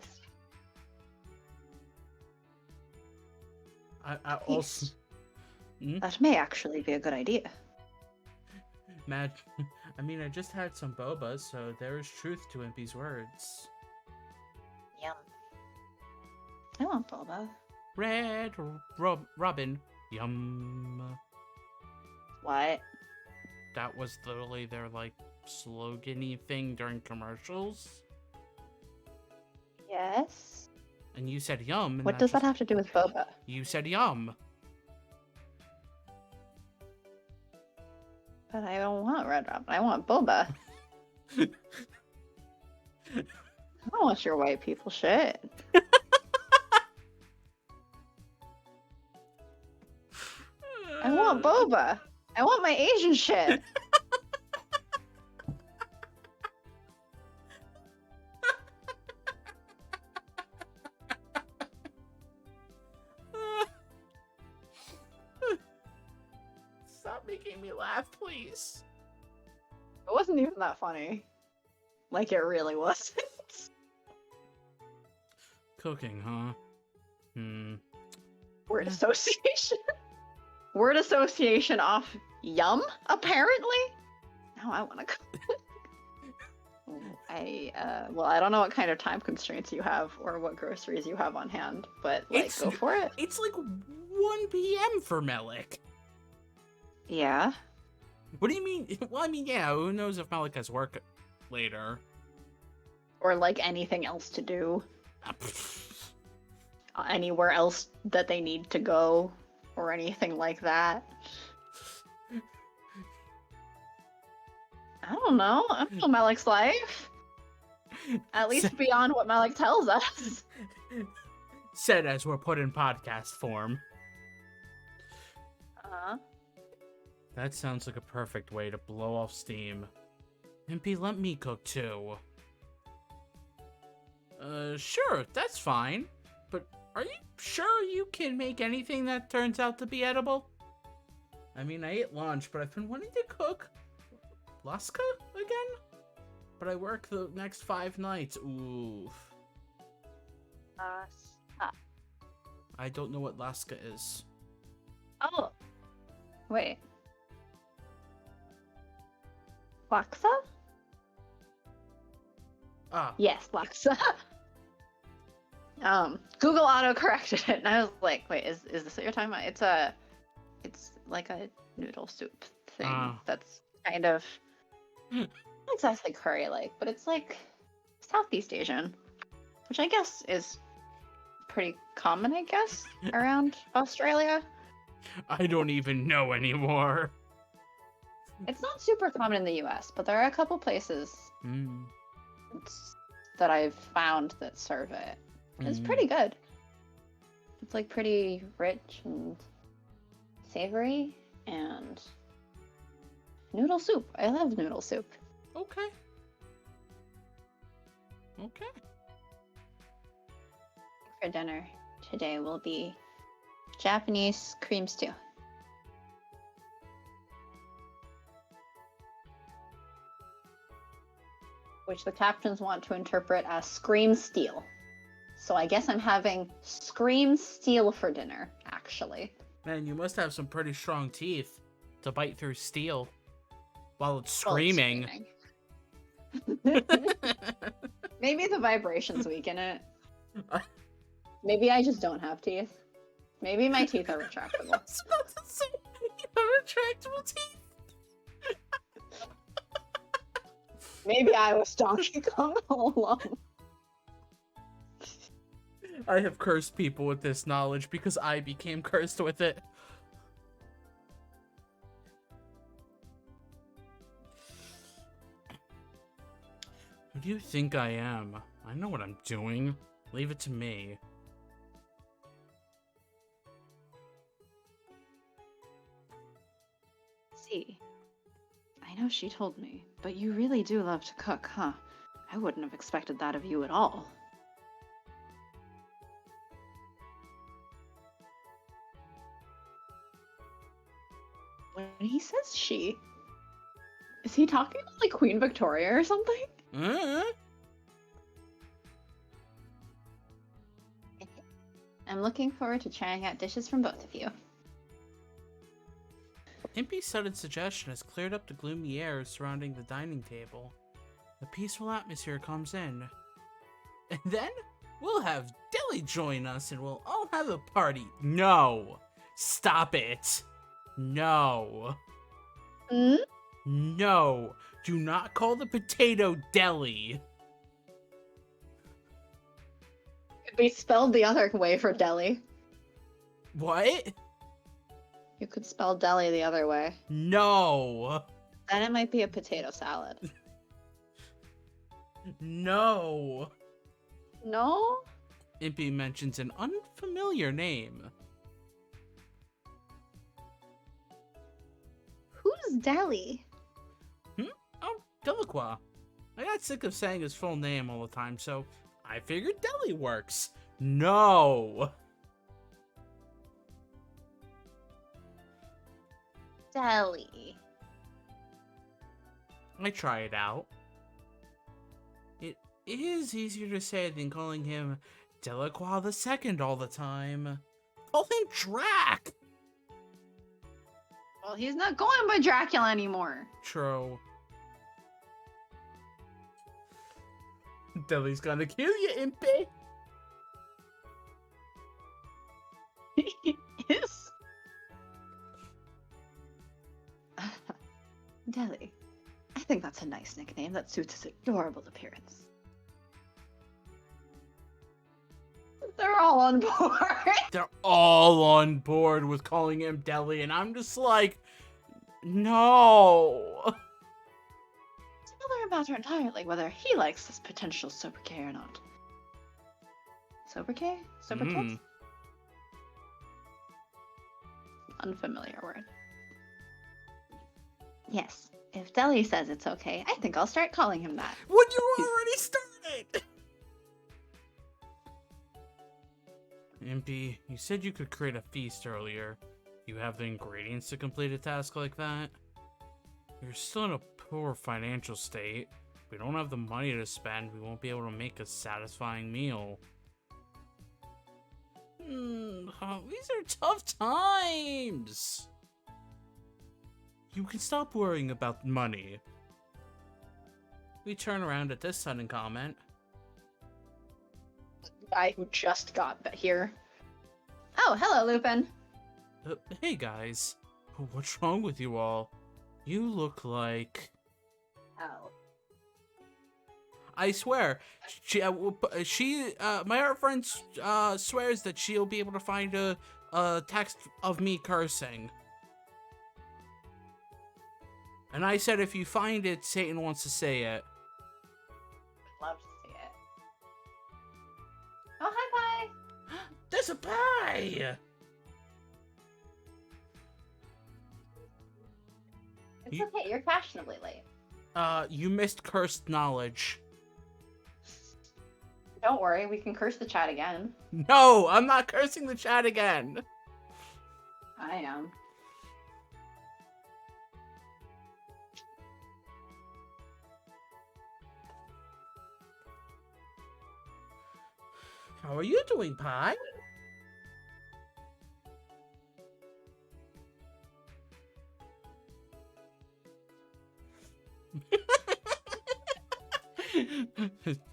I also... That may actually be a good idea. Mad. I mean, I just had some boba, so there is truth to Impey's words. Yum. I want boba. Red Robin. Yum. What? That was literally their, like, slogan-y thing during commercials. Yes. And you said yum. And what does that have to do with boba? You said yum. But I don't want Red Robin. I want boba. I don't want your white people shit. I want boba. I want my Asian shit. Stop making me laugh, please. It wasn't even that funny. Like, it really wasn't. Cooking, huh? Word association. Word association off yum, apparently? Now I want to cook. Well, I don't know what kind of time constraints you have or what groceries you have on hand, but, like, go for it. It's like 1 p.m. for Melik. Yeah. What do you mean? Well, I mean, yeah, who knows if Melik has work later. Or, like, anything else to do. Anywhere else that they need to go, or anything like that. I don't know Melik's life. At least beyond what Melik tells us. Said as we're put in podcast form. That sounds like a perfect way to blow off steam. Impey, let me cook too. Sure, that's fine. But are you sure you can make anything that turns out to be edible? I mean, I ate lunch, but I've been wanting to cook Laska again? But I work the next 5 nights. Oof. I don't know what Laska is. Oh. Wait. Laksa? Yes, Laksa. Google auto-corrected it, and I was like, wait, is this what you're talking about? It's like a noodle soup thing that's kind of, not exactly curry-like, but it's like Southeast Asian, which I guess is pretty common, I guess, around Australia. I don't even know anymore. It's not super common in the US, but there are a couple places that I've found that serve it. It's pretty good. It's like pretty rich and savory and noodle soup. I love noodle soup. Okay. Okay. For dinner today will be Japanese cream stew. Which the captains want to interpret as scream steel. So I guess I'm having scream steel for dinner, actually. Man, you must have some pretty strong teeth to bite through steel while it's screaming. Maybe the vibrations weaken it. Maybe I just don't have teeth. Maybe my teeth are retractable. I was about to say, you have retractable teeth. Maybe I was Donkey Kong all along. I have cursed people with this knowledge because I became cursed with it. Who do you think I am? I know what I'm doing. Leave it to me. See, I know she told me, but you really do love to cook, huh? I wouldn't have expected that of you at all. When he says she, is he talking about like Queen Victoria or something? I'm looking forward to trying out dishes from both of you. Impey's sudden suggestion has cleared up the gloomy air surrounding the dining table. A peaceful atmosphere comes in. And then we'll have Deli join us and we'll all have a party. No! Stop it! No! Hmm? No! Do not call the potato Deli! Could be spelled the other way for deli. What? You could spell deli the other way. No! Then it might be a potato salad. No! No? Impey mentions an unfamiliar name. Who's Deli? Oh, Delacroix. I got sick of saying his full name all the time, so I figured Deli works. No! Deli. I try it out. It is easier to say than calling him Delacroix II all the time. Call him Drac! Well, he's not going by Dracula anymore. True. Deli's gonna kill you, Impey! He is. Deli. I think that's a nice nickname that suits his adorable appearance. They're all on board. They're all on board with calling him Deli, and I'm just like, no. It's another matter entirely whether he likes this potential sobriquet or not. Sobriquet? Sobriquet? Unfamiliar word. Yes, if Deli says it's okay, I think I'll start calling him that. When you already started! Impey, you said you could create a feast earlier. You have the ingredients to complete a task like that? You're still in a poor financial state. If we don't have the money to spend, we won't be able to make a satisfying meal. These are tough times! You can stop worrying about money. We turn around at this sudden comment. Guy who just got here. Oh, hello, Lupin. Hey guys, what's wrong with you all? You look like... Oh. I swear, my art friend swears that she'll be able to find a text of me cursing. And I said if you find it, Satan wants to say it. Love to see it. Oh, hi, Pie! There's a pie! It's okay, you're fashionably late. You missed cursed knowledge. Don't worry, we can curse the chat again. No, I'm not cursing the chat again. I am. How are you doing, Pie?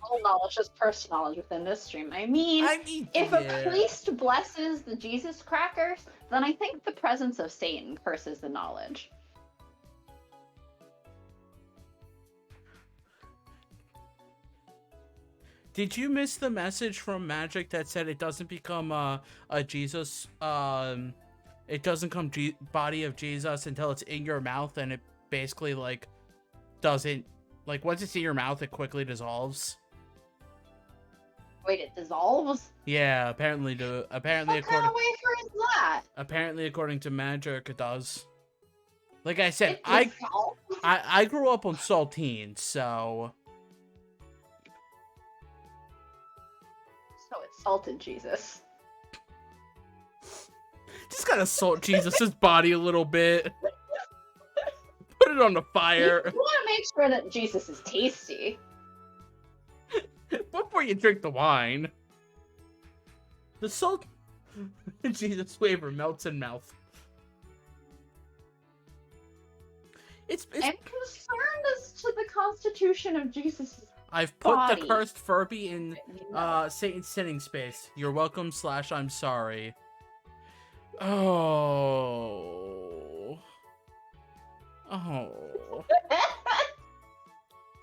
All knowledge is cursed knowledge within this stream. I mean, if a priest blesses the Jesus crackers, then I think the presence of Satan curses the knowledge. Did you miss the message from Magic that said it doesn't become a Jesus, it doesn't come body of Jesus until it's in your mouth, and it basically, like, doesn't, like, once it's in your mouth, it quickly dissolves? Wait, it dissolves? Yeah, apparently, what kind of wafer is that? Apparently, according to Magic, it does. Like I said, I grew up on saltines, so... So it's salted Jesus. Just gotta salt Jesus's body a little bit. Put it on the fire. You want to make sure that Jesus is tasty. Before you drink the wine. The salt... Jesus flavor melts in mouth. I'm concerned as to the constitution of Jesus' I've put body. the cursed Furby in Satan's sitting space. You're welcome / I'm sorry. Oh.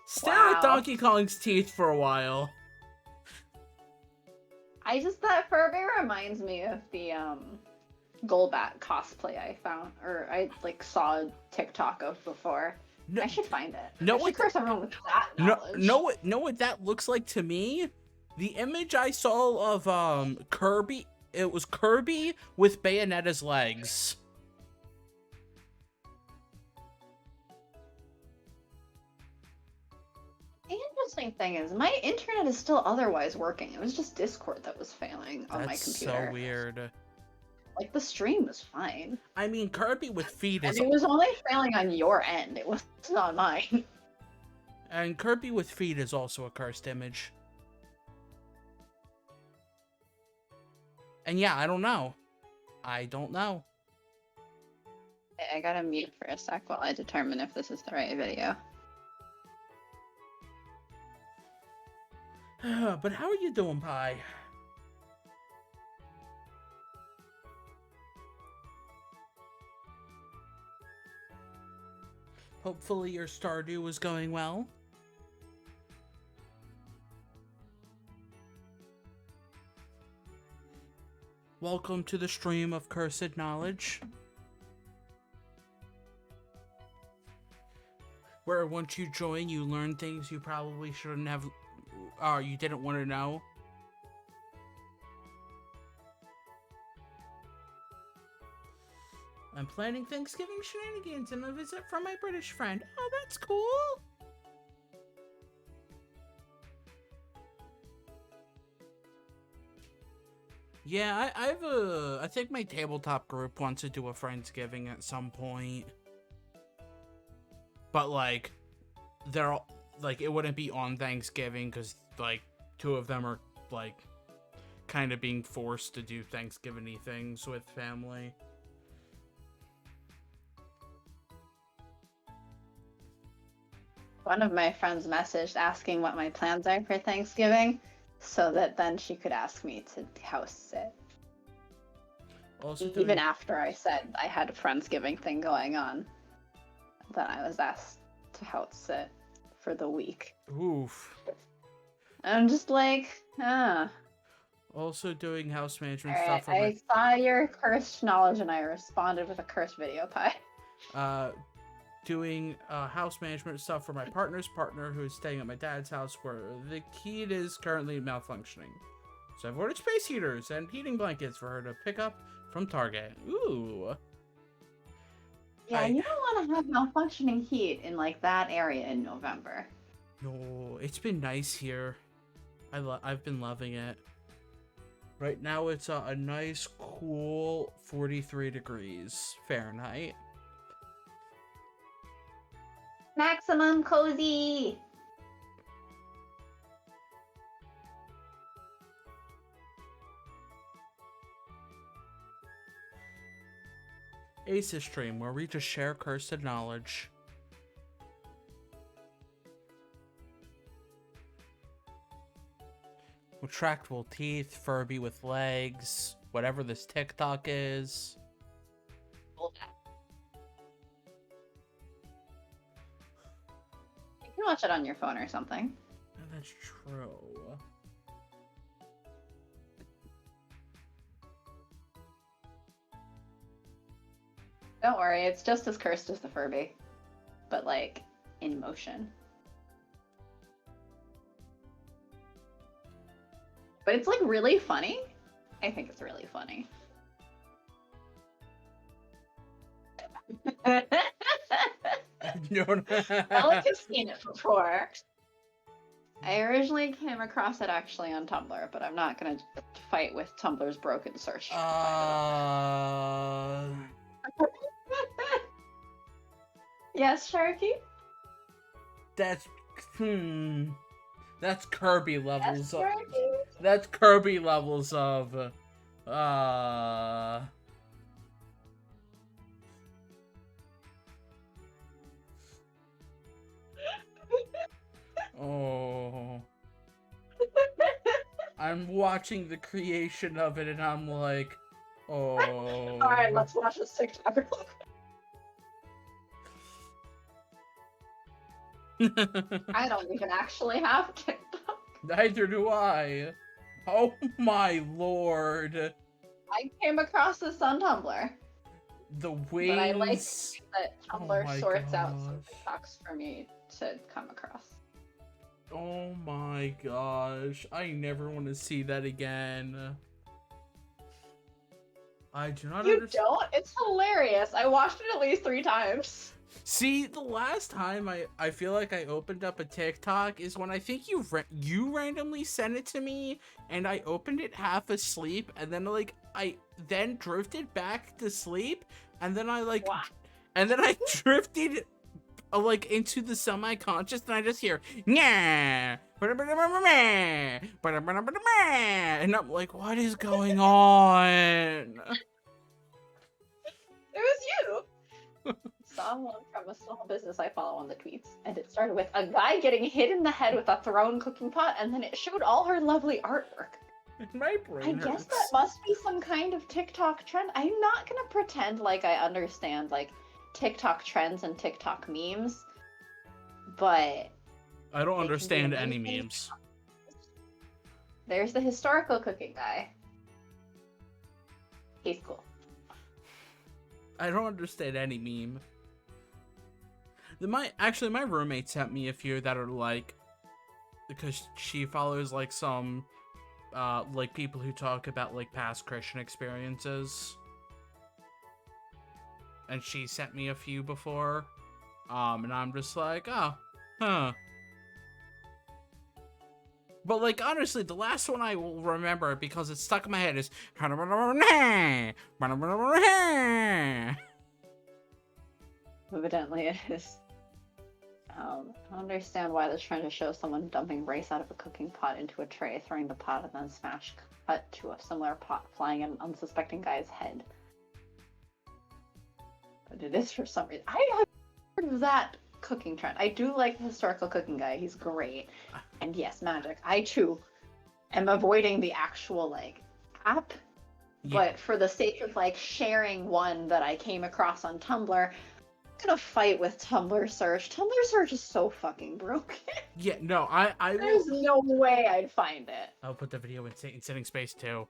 Stare at Donkey Kong's teeth for a while. That Furby reminds me of the Golbat cosplay I found, or I saw a TikTok of before. No, I should find it. I should curse everyone with that knowledge. Know what that looks like to me? The image I saw of Kirby, it was Kirby with Bayonetta's legs. The interesting thing is, my internet is still otherwise working. It was just Discord that was failing on my computer. That's so weird. Like, the stream was fine. I mean, Kirby with feet is... And it was only failing on your end. It was not mine. And Kirby with feet is also a cursed image. And yeah, I don't know. I gotta mute for a sec while I determine if this is the right video. But how are you doing, Pie? Hopefully your Stardew is going well. Welcome to the stream of Cursed Knowledge, where once you join, you learn things you probably shouldn't have, or you didn't want to know. I'm planning Thanksgiving shenanigans and a visit from my British friend. Oh, that's cool. Yeah, I think my tabletop group wants to do a Friendsgiving at some point. But, like, they're all, like, it wouldn't be on Thanksgiving because, like, 2 of them are, like, kind of being forced to do Thanksgiving-y things with family. One of my friends messaged asking what my plans are for Thanksgiving, so that then she could ask me to house sit. Even after I said I had a Friendsgiving thing going on, then I was asked to house sit for the week. Oof. I'm just like, Also doing house management stuff. For I saw your cursed knowledge and I responded with a cursed video pie. Doing house management stuff for my partner's partner who's staying at my dad's house where the heat is currently malfunctioning. So I've ordered space heaters and heating blankets for her to pick up from Target. Ooh. Yeah, you don't want to have malfunctioning heat in, like, that area in November. No, it's been nice here. I've been loving it. Right now it's a nice cool 43 degrees Fahrenheit. Maximum cozy. Ace's stream, where we just share cursed knowledge. Retractable teeth, Furby with legs, whatever this TikTok is. You can watch it on your phone or something. Oh, that's true. Don't worry, it's just as cursed as the Furby, but like in motion. But it's like really funny. I think it's really funny. No, Alec has seen it before. I originally came across it actually on Tumblr, but I'm not gonna fight with Tumblr's broken search. Yes, Sharky? That's Kirby levels. Yes, Sharky? That's Kirby levels of Oh. I'm watching the creation of it and I'm like, oh. Alright, let's watch this TikTok. I don't even actually have TikTok. Neither do I. Oh my lord. I came across this on Tumblr. The wings. But I like that Tumblr sorts out some gosh. TikToks for me to come across. Oh my gosh. I never want to see that again. I do not understand. You don't? It's hilarious. I watched it at least 3 times. See, the last time I feel like I opened up a TikTok is when I think you randomly sent it to me, and I opened it half asleep, and then like I then drifted back to sleep, and then I drifted like into the semi-conscious, and I just hear yeah, and I'm like, what is going on? It was you. Someone from a small business I follow on the tweets, and it started with a guy getting hit in the head with a thrown cooking pot, and then it showed all her lovely artwork. My brain I guess hurts. that must be some kind of TikTok trend. I'm not gonna pretend like I understand like TikTok trends and TikTok memes, but I don't understand any memes. There's the historical cooking guy. He's cool. I don't understand any meme. My roommate sent me a few that are like, because she follows like some like people who talk about like past Christian experiences, and she sent me a few before, and I'm just like, oh, huh. But like honestly, the last one I will remember because it's stuck in my head is Evidently it is. I don't understand why they're trying to show someone dumping rice out of a cooking pot into a tray, throwing the pot, and then smash cut to a similar pot flying at an unsuspecting guy's head. But it is for some reason. I have heard of that cooking trend. I do like the historical cooking guy. He's great. And yes, magic. I too am avoiding the actual like app. Yeah. But for the sake of like sharing one that I came across on Tumblr, gonna fight with Tumblr search. Tumblr search is so fucking broken. Yeah, no, I There's no way I'd find it. I'll put the video in sitting space too.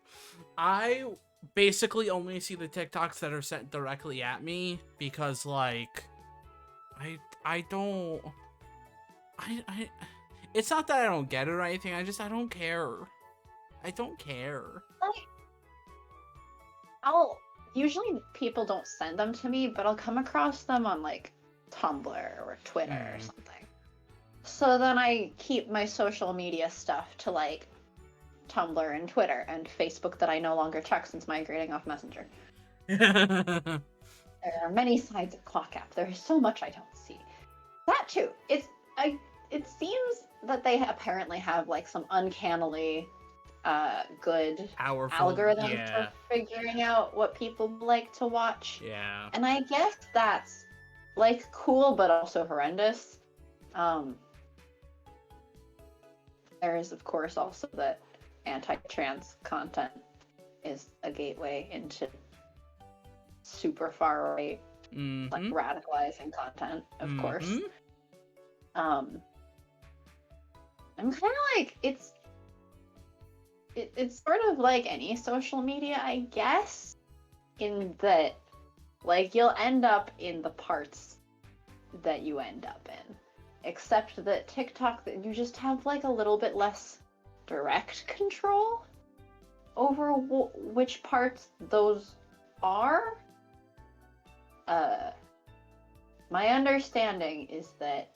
I basically only see the TikToks that are sent directly at me because like I don't it's not that I don't get it or anything, I don't care. I don't care. Usually people don't send them to me, but I'll come across them on like Tumblr or Twitter or something. So then I keep my social media stuff to like Tumblr and Twitter and Facebook that I no longer check since migrating off Messenger. There are many sides of Clock App. There is so much I don't see. That too. It seems that they apparently have like some uncannily good powerful algorithm for figuring out what people like to watch. Yeah. And I guess that's like cool but also horrendous. There is of course also that anti-trans content is a gateway into super far right, like radicalizing content, of course. I'm kind of like it's sort of like any social media, I guess, in that like you'll end up in the parts that you end up in, except that TikTok, that you just have like a little bit less direct control over which parts those are. My understanding is that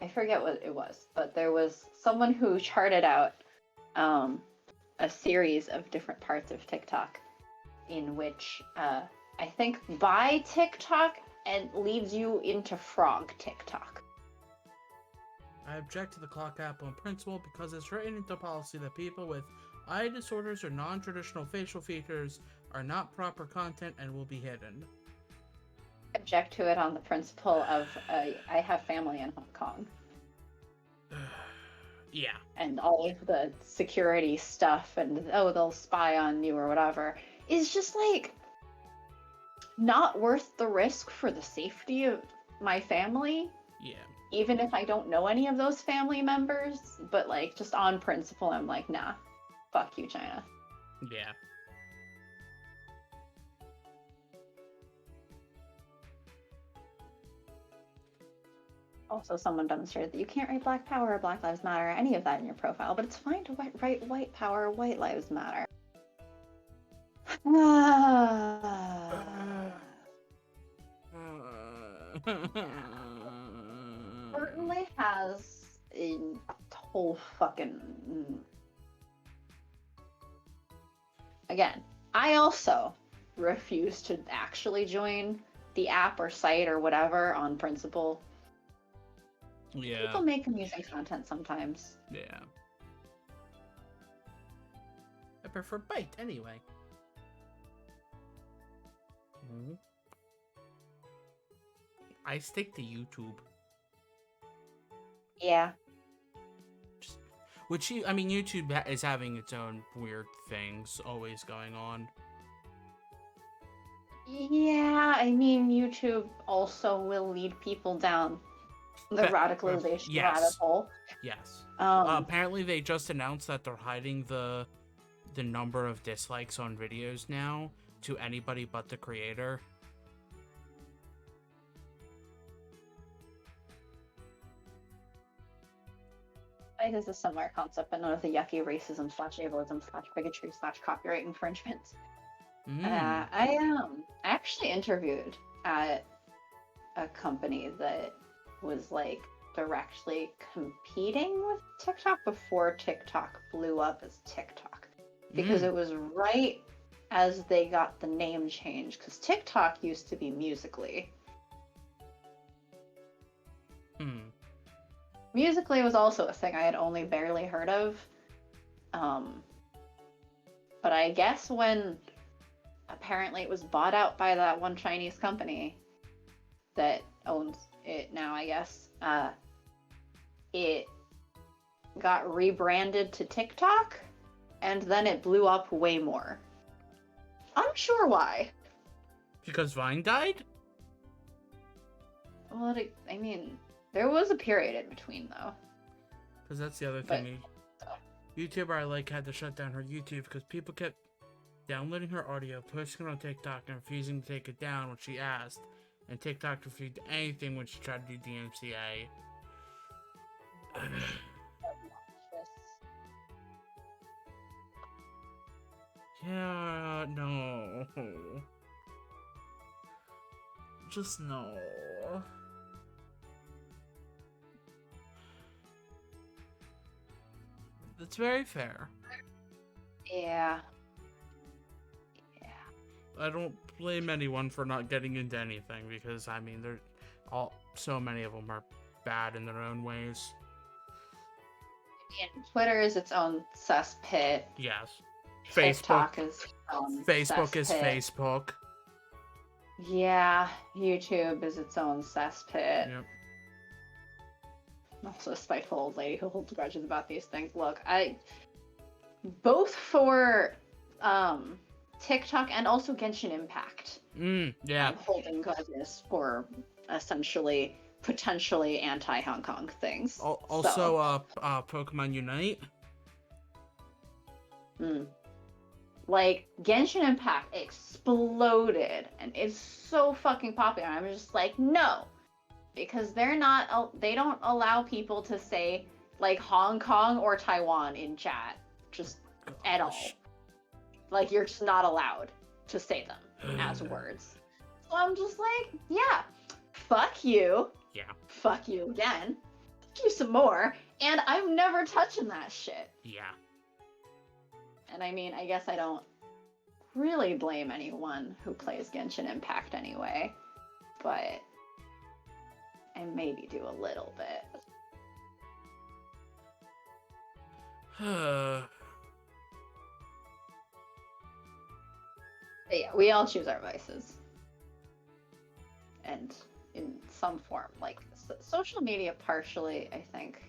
I forget what it was, but there was someone who charted out a series of different parts of TikTok in which I think buy TikTok and leads you into frog TikTok. I object to the Clock App on principle because it's written into policy that people with eye disorders or non-traditional facial features are not proper content and will be hidden. Object to it on the principle of I have family in Hong Kong. Yeah. And all of the security stuff and they'll spy on you or whatever is just like not worth the risk for the safety of my family. Yeah. Even if I don't know any of those family members, but like just on principle, I'm like, nah, fuck you, China. Yeah. Also, someone demonstrated that you can't write Black Power or Black Lives Matter or any of that in your profile, but it's fine to write White Power or White Lives Matter. Certainly has a whole fucking... Again, I also refuse to actually join the app or site or whatever on principle. Yeah. People make amusing content sometimes. Yeah. I prefer Byte anyway. I stick to YouTube. Yeah. Which, I mean, YouTube is having its own weird things always going on. Yeah, I mean, YouTube also will lead people down the radicalization rabbit hole. Yes. Apparently, they just announced that they're hiding the number of dislikes on videos now to anybody but the creator. It is a similar concept, but none of the yucky racism / ableism / bigotry / copyright infringements. I actually interviewed at a company that was like directly competing with TikTok before TikTok blew up as TikTok, because it was right as they got the name change, because TikTok used to be Musical.ly. Musical.ly was also a thing I had only barely heard of. But I guess when apparently it was bought out by that one Chinese company that owns it now, I guess, it got rebranded to TikTok, and then it blew up way more. Unsure why. Because Vine died? Well, I mean, there was a period in between, though. Because that's the other thing. YouTuber I like had to shut down her YouTube because people kept downloading her audio, posting it on TikTok, and refusing to take it down when she asked. And TikTok refused anything when she tried to do DMCA. Yeah, no. Just no. That's very fair. Yeah. Yeah. I don't blame anyone for not getting into anything because, I mean, so many of them are bad in their own ways. And Twitter is its own cesspit. Yes. TikTok is its own Facebook is cesspit. Facebook. Yeah, YouTube is its own cesspit. Yep. Also a spiteful old lady who holds grudges about these things. Look, both for TikTok and also Genshin Impact. Yeah. I'm holding grudges for essentially potentially anti-Hong Kong things. Also, Pokemon Unite. Like, Genshin Impact exploded, and it's so fucking popular. I'm just like, no, because they don't allow people to say like Hong Kong or Taiwan in chat, just at all. Like, you're just not allowed to say them as words. So I'm just like, yeah, fuck you. Yeah. Fuck you again. Fuck you some more. And I'm never touching that shit. Yeah. And I mean, I guess I don't really blame anyone who plays Genshin Impact anyway. But I maybe do a little bit. But yeah, we all choose our vices. And in some form, like social media partially, I think,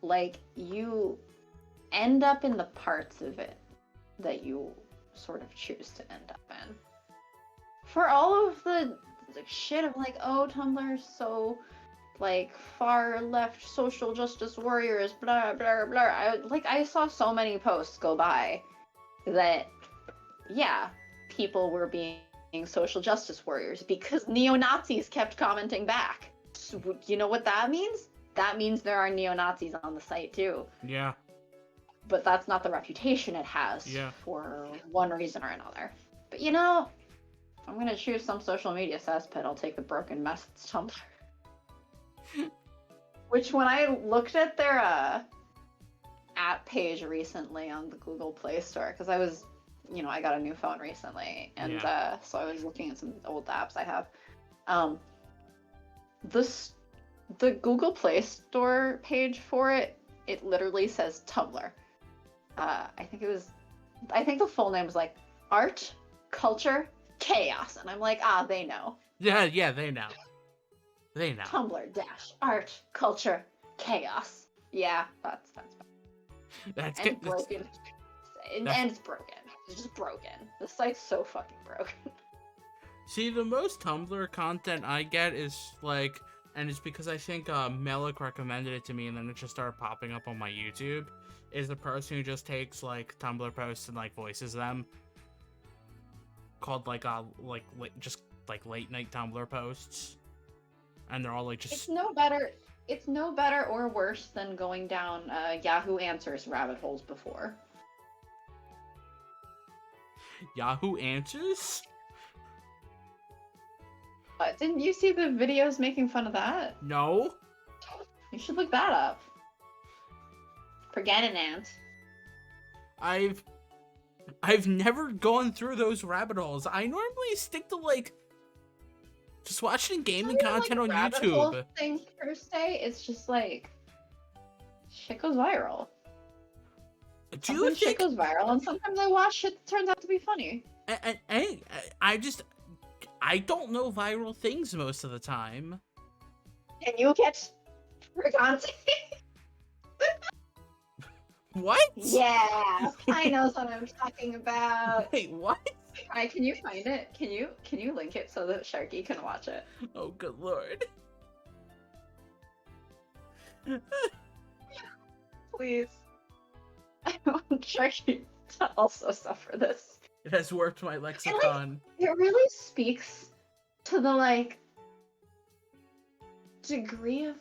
like, you end up in the parts of it that you sort of choose to end up in. For all of the shit of like, oh, Tumblr's so like far left social justice warriors, blah blah blah. I saw so many posts go by that, yeah, people were being social justice warriors because neo-Nazis kept commenting back. So, you know what that means? That means there are neo-Nazis on the site too. Yeah. But that's not the reputation it has for one reason or another. But you know, if I'm gonna choose some social media cesspit, I'll take the broken mess that's Tumblr. Which, when I looked at their app page recently on the Google Play Store, because I was, I got a new phone recently, and so I was looking at some old apps I have. The Google Play Store page for it literally says Tumblr. I think the full name was like Art, Culture, Chaos, and I'm like, they know. Yeah, they know. They know. Tumblr - Art, Culture, Chaos. Yeah, that's That's and good. Broken. And it's broken. It's just broken. The site's so fucking broken. See, the most Tumblr content I get is like, and it's because I think Melik recommended it to me, and then it just started popping up on my YouTube, is the person who just takes like Tumblr posts and like voices them, called like just like late night Tumblr posts, and they're all like just. It's no better or worse than going down Yahoo Answers rabbit holes before. Yahoo Answers? Didn't you see the videos making fun of that? No. You should look that up. Forget an ant. I've never gone through those rabbit holes. I normally stick to like just watching gaming content on YouTube. Thing per se, it's just like shit goes viral. Do you think shit goes viral, and sometimes I watch shit that turns out to be funny. I don't know viral things most of the time. And you get forgotten. What? Yeah, I know what I'm talking about. Wait, what? Alright, can you find it? Can you link it so that Sharky can watch it? Oh, good lord. Please. I want Sharky to also suffer this. It has warped my lexicon. It really speaks to the degree of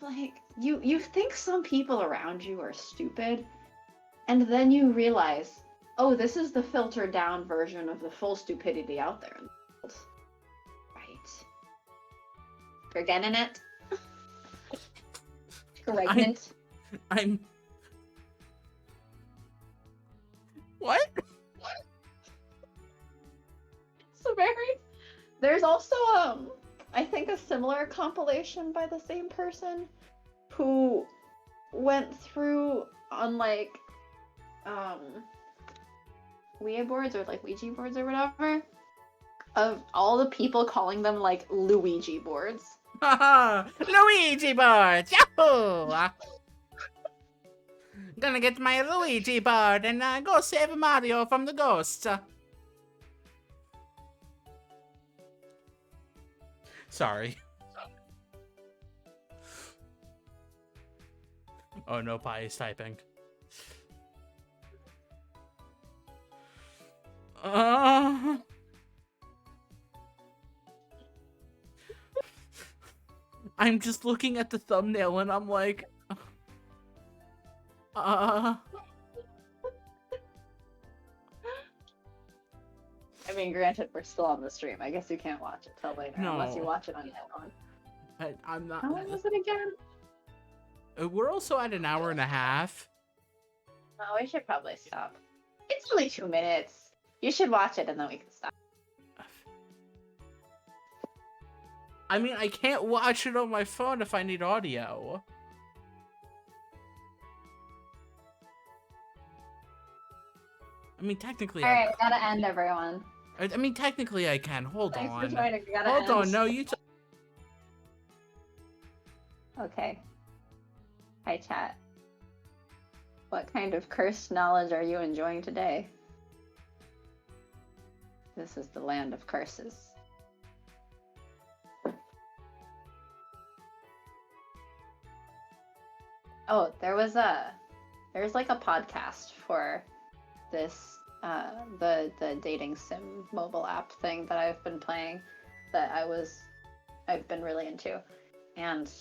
you think some people around you are stupid, and then you realize, oh, this is the filtered down version of the full stupidity out there in the world. Right. Forgetting it. Pregnant. What? So very. There's also I think a similar compilation by the same person who went through on like Ouija boards or like Ouija boards or whatever of all the people calling them like Luigi boards. Haha! Luigi board! Yahoo! Gonna get my Luigi board and go save Mario from the ghosts. Sorry. Oh no, Pi is typing. I'm just looking at the thumbnail and I'm like, I mean, granted, we're still on the stream. I guess you can't watch it till later, unless you watch it on your phone. I'm not. How long was it again? We're also at an hour and a half. Oh, we should probably stop. It's only 2 minutes. You should watch it and then we can stop. I mean, I can't watch it on my phone if I need audio. I mean, technically. All right, gotta end, everyone. I mean, technically, I can. Hold Thanks on. for joining. Gotta Hold end. on. No, you. Okay. Hi, chat. What kind of cursed knowledge are you enjoying today? This is the land of curses. Oh, there's like a podcast for this the dating sim mobile app thing that I've been playing that I've been really into. And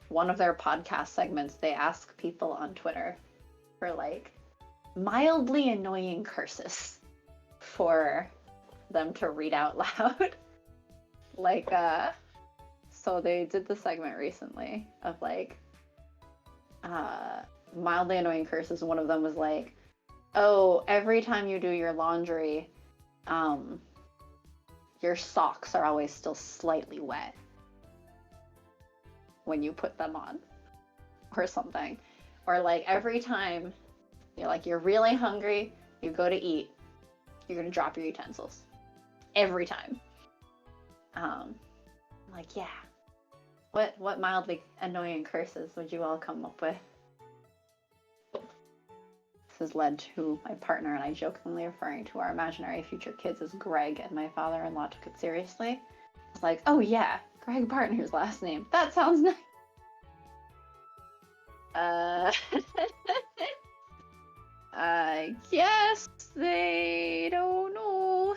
one of their podcast segments, they ask people on Twitter for like mildly annoying curses for them to read out loud. Like so they did the segment recently of like mildly annoying curses. One of them was like, oh, every time you do your laundry, your socks are always still slightly wet when you put them on, or something. Or like every time you're really hungry, you go to eat, you're gonna drop your utensils. Every time. Like, yeah. What mildly annoying curses would you all come up with? This has led to my partner and I jokingly referring to our imaginary future kids as Greg, and my father-in-law took it seriously. It's like, oh yeah, Greg Partner's last name. That sounds nice. I guess they don't know.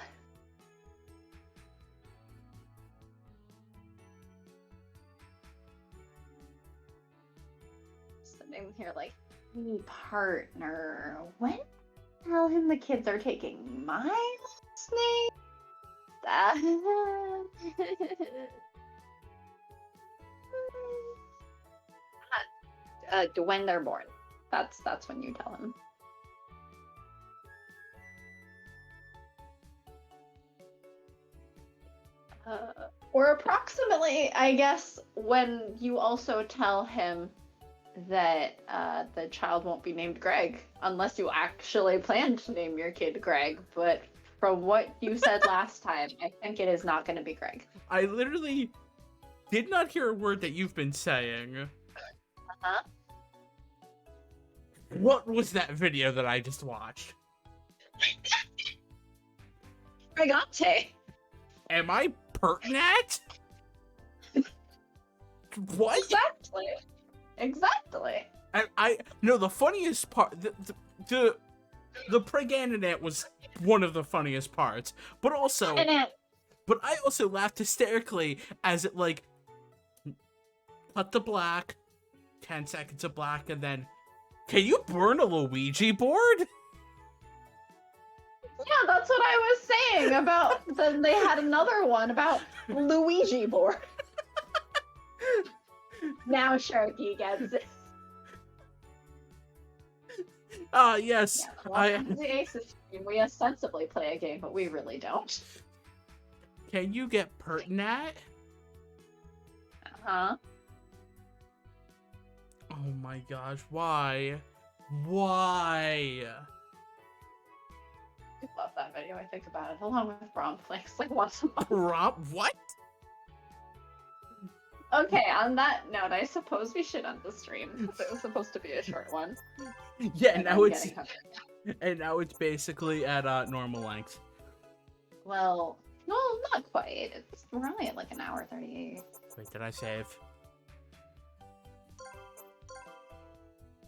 Sitting here like, hey partner, when tell him the kids are taking my last name? When they're born. That's when you tell him. Or approximately, I guess, when you also tell him that the child won't be named Greg unless you actually plan to name your kid Greg. But from what you said last time, I think it is not going to be Greg. I literally did not hear a word that you've been saying. Uh-huh. What was that video that I just watched? Gregante. Am I pertinent? What? Exactly. I no, the funniest part, the pregandinet was one of the funniest parts, but I also laughed hysterically as it like cut the black, 10 seconds of black, and then, can you burn a Luigi board? Yeah, that's what I was saying about. Then they had another one about Luigi board. Now Sharky gets it. Yes. Yeah, welcome to the Aces stream. We ostensibly play a game, but we really don't. Can you get pertinent? Huh? Oh my gosh, why? Why? I love that video. I think about it along with Bromflix like once a month. What? Okay, on that note, I suppose we should end the stream because it was supposed to be a short one. Yeah, now it's basically at normal length. Well, no, not quite. We're only at like an hour 38. Wait, did I save?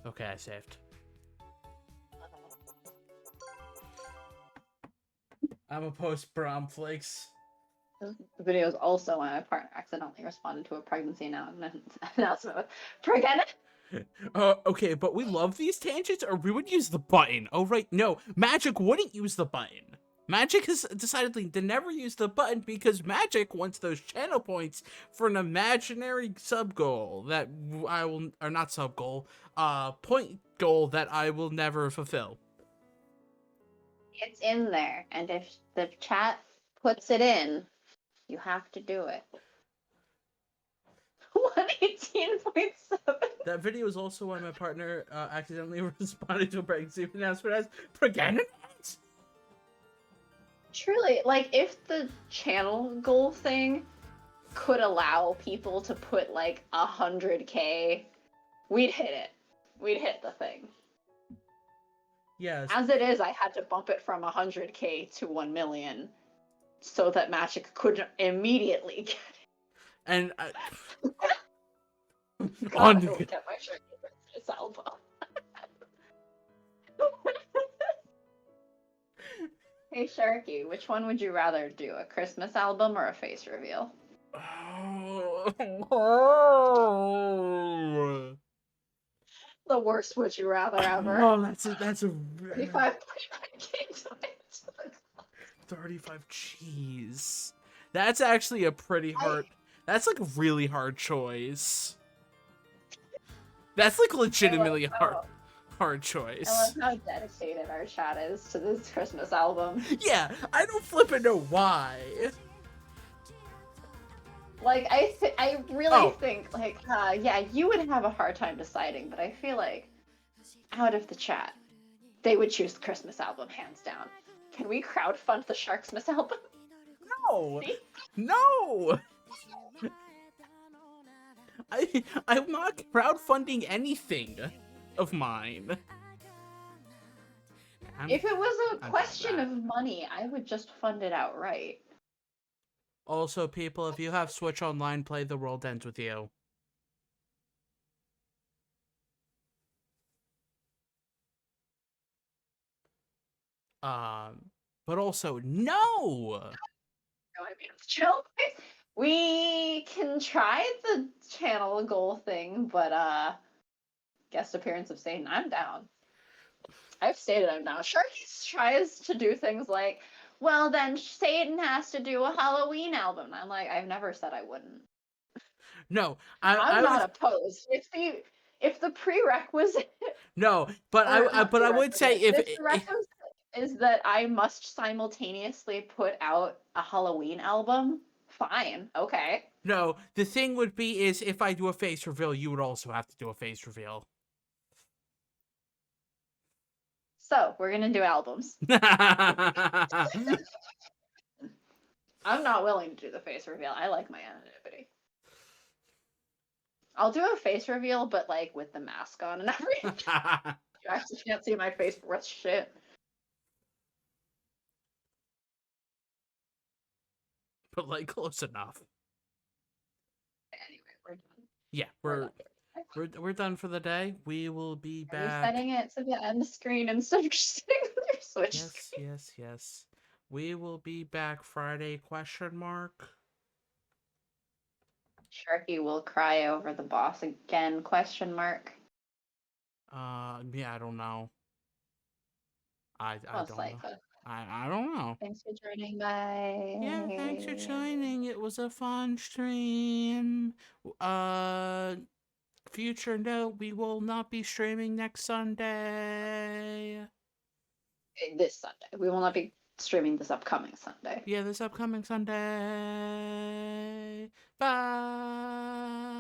Okay, I saved. I'm a post Bromflakes. This video is also when my partner accidentally responded to a pregnancy announcement with pregnant. Okay, but we love these tangents, or we would use the button. Oh, right, no, Magic wouldn't use the button. Magic has decidedly to never use the button because Magic wants those channel points for an imaginary sub-goal that I will, or not sub-goal, point goal that I will never fulfill. It's in there, and if the chat puts it in, you have to do it. 118.7. That video is also when my partner accidentally responded to a pregnancy announcement as pregnant. Truly, like, if the channel goal thing could allow people to put like 100K, we'd hit it. We'd hit the thing. Yes. As it is, I had to bump it from 100K to 1 million so that Magic could immediately get it. And God, I will get my shirt for this album. Hey Sharky, which one would you rather do? A Christmas album or a face reveal? The worst would you rather ever. Oh, that's a 35 35 cheese. That's actually a pretty hard. That's like a really hard choice. That's like legitimately hard choice. I love how dedicated our chat is to this Christmas album. Yeah, I don't flippin' know why. Like, I really think, like, yeah, you would have a hard time deciding, but I feel like out of the chat, they would choose the Christmas album, hands down. Can we crowdfund the Sharksmas album? No! No! I'm not crowdfunding anything of mine. If it was a question of money, I would just fund it outright. Also, people, if you have Switch Online, play The World Ends With You. But also, no! No, I mean, chill. We can try the channel goal thing, but guest appearance of Satan, I'm down. I've stated I'm down. Sharky tries to do things like, well, then Satan has to do a Halloween album. And I'm like, I've never said I wouldn't. No, I'm not opposed. If the prerequisite. No, but I would say if the prerequisite is that I must simultaneously put out a Halloween album, fine, okay. No, the thing would be is if I do a face reveal, you would also have to do a face reveal. So, we're gonna do albums. I'm not willing to do the face reveal. I like my anonymity. I'll do a face reveal, but like with the mask on and everything. You actually can't see my face worth shit. But like close enough. Anyway, we're done. Yeah, we're done for the day. We will be back. Are you setting it to the end screen instead of just sitting with your Switch screen? Yes. We will be back Friday, ? Sharky will cry over the boss again, ? Yeah, I don't know. I don't know. I don't know. Thanks for joining, bye. Yeah, thanks for joining. It was a fun stream. Future note, we will not be streaming next Sunday. Sunday. This Sunday. We will not be streaming this upcoming Sunday. Yeah, this upcoming Sunday. Bye.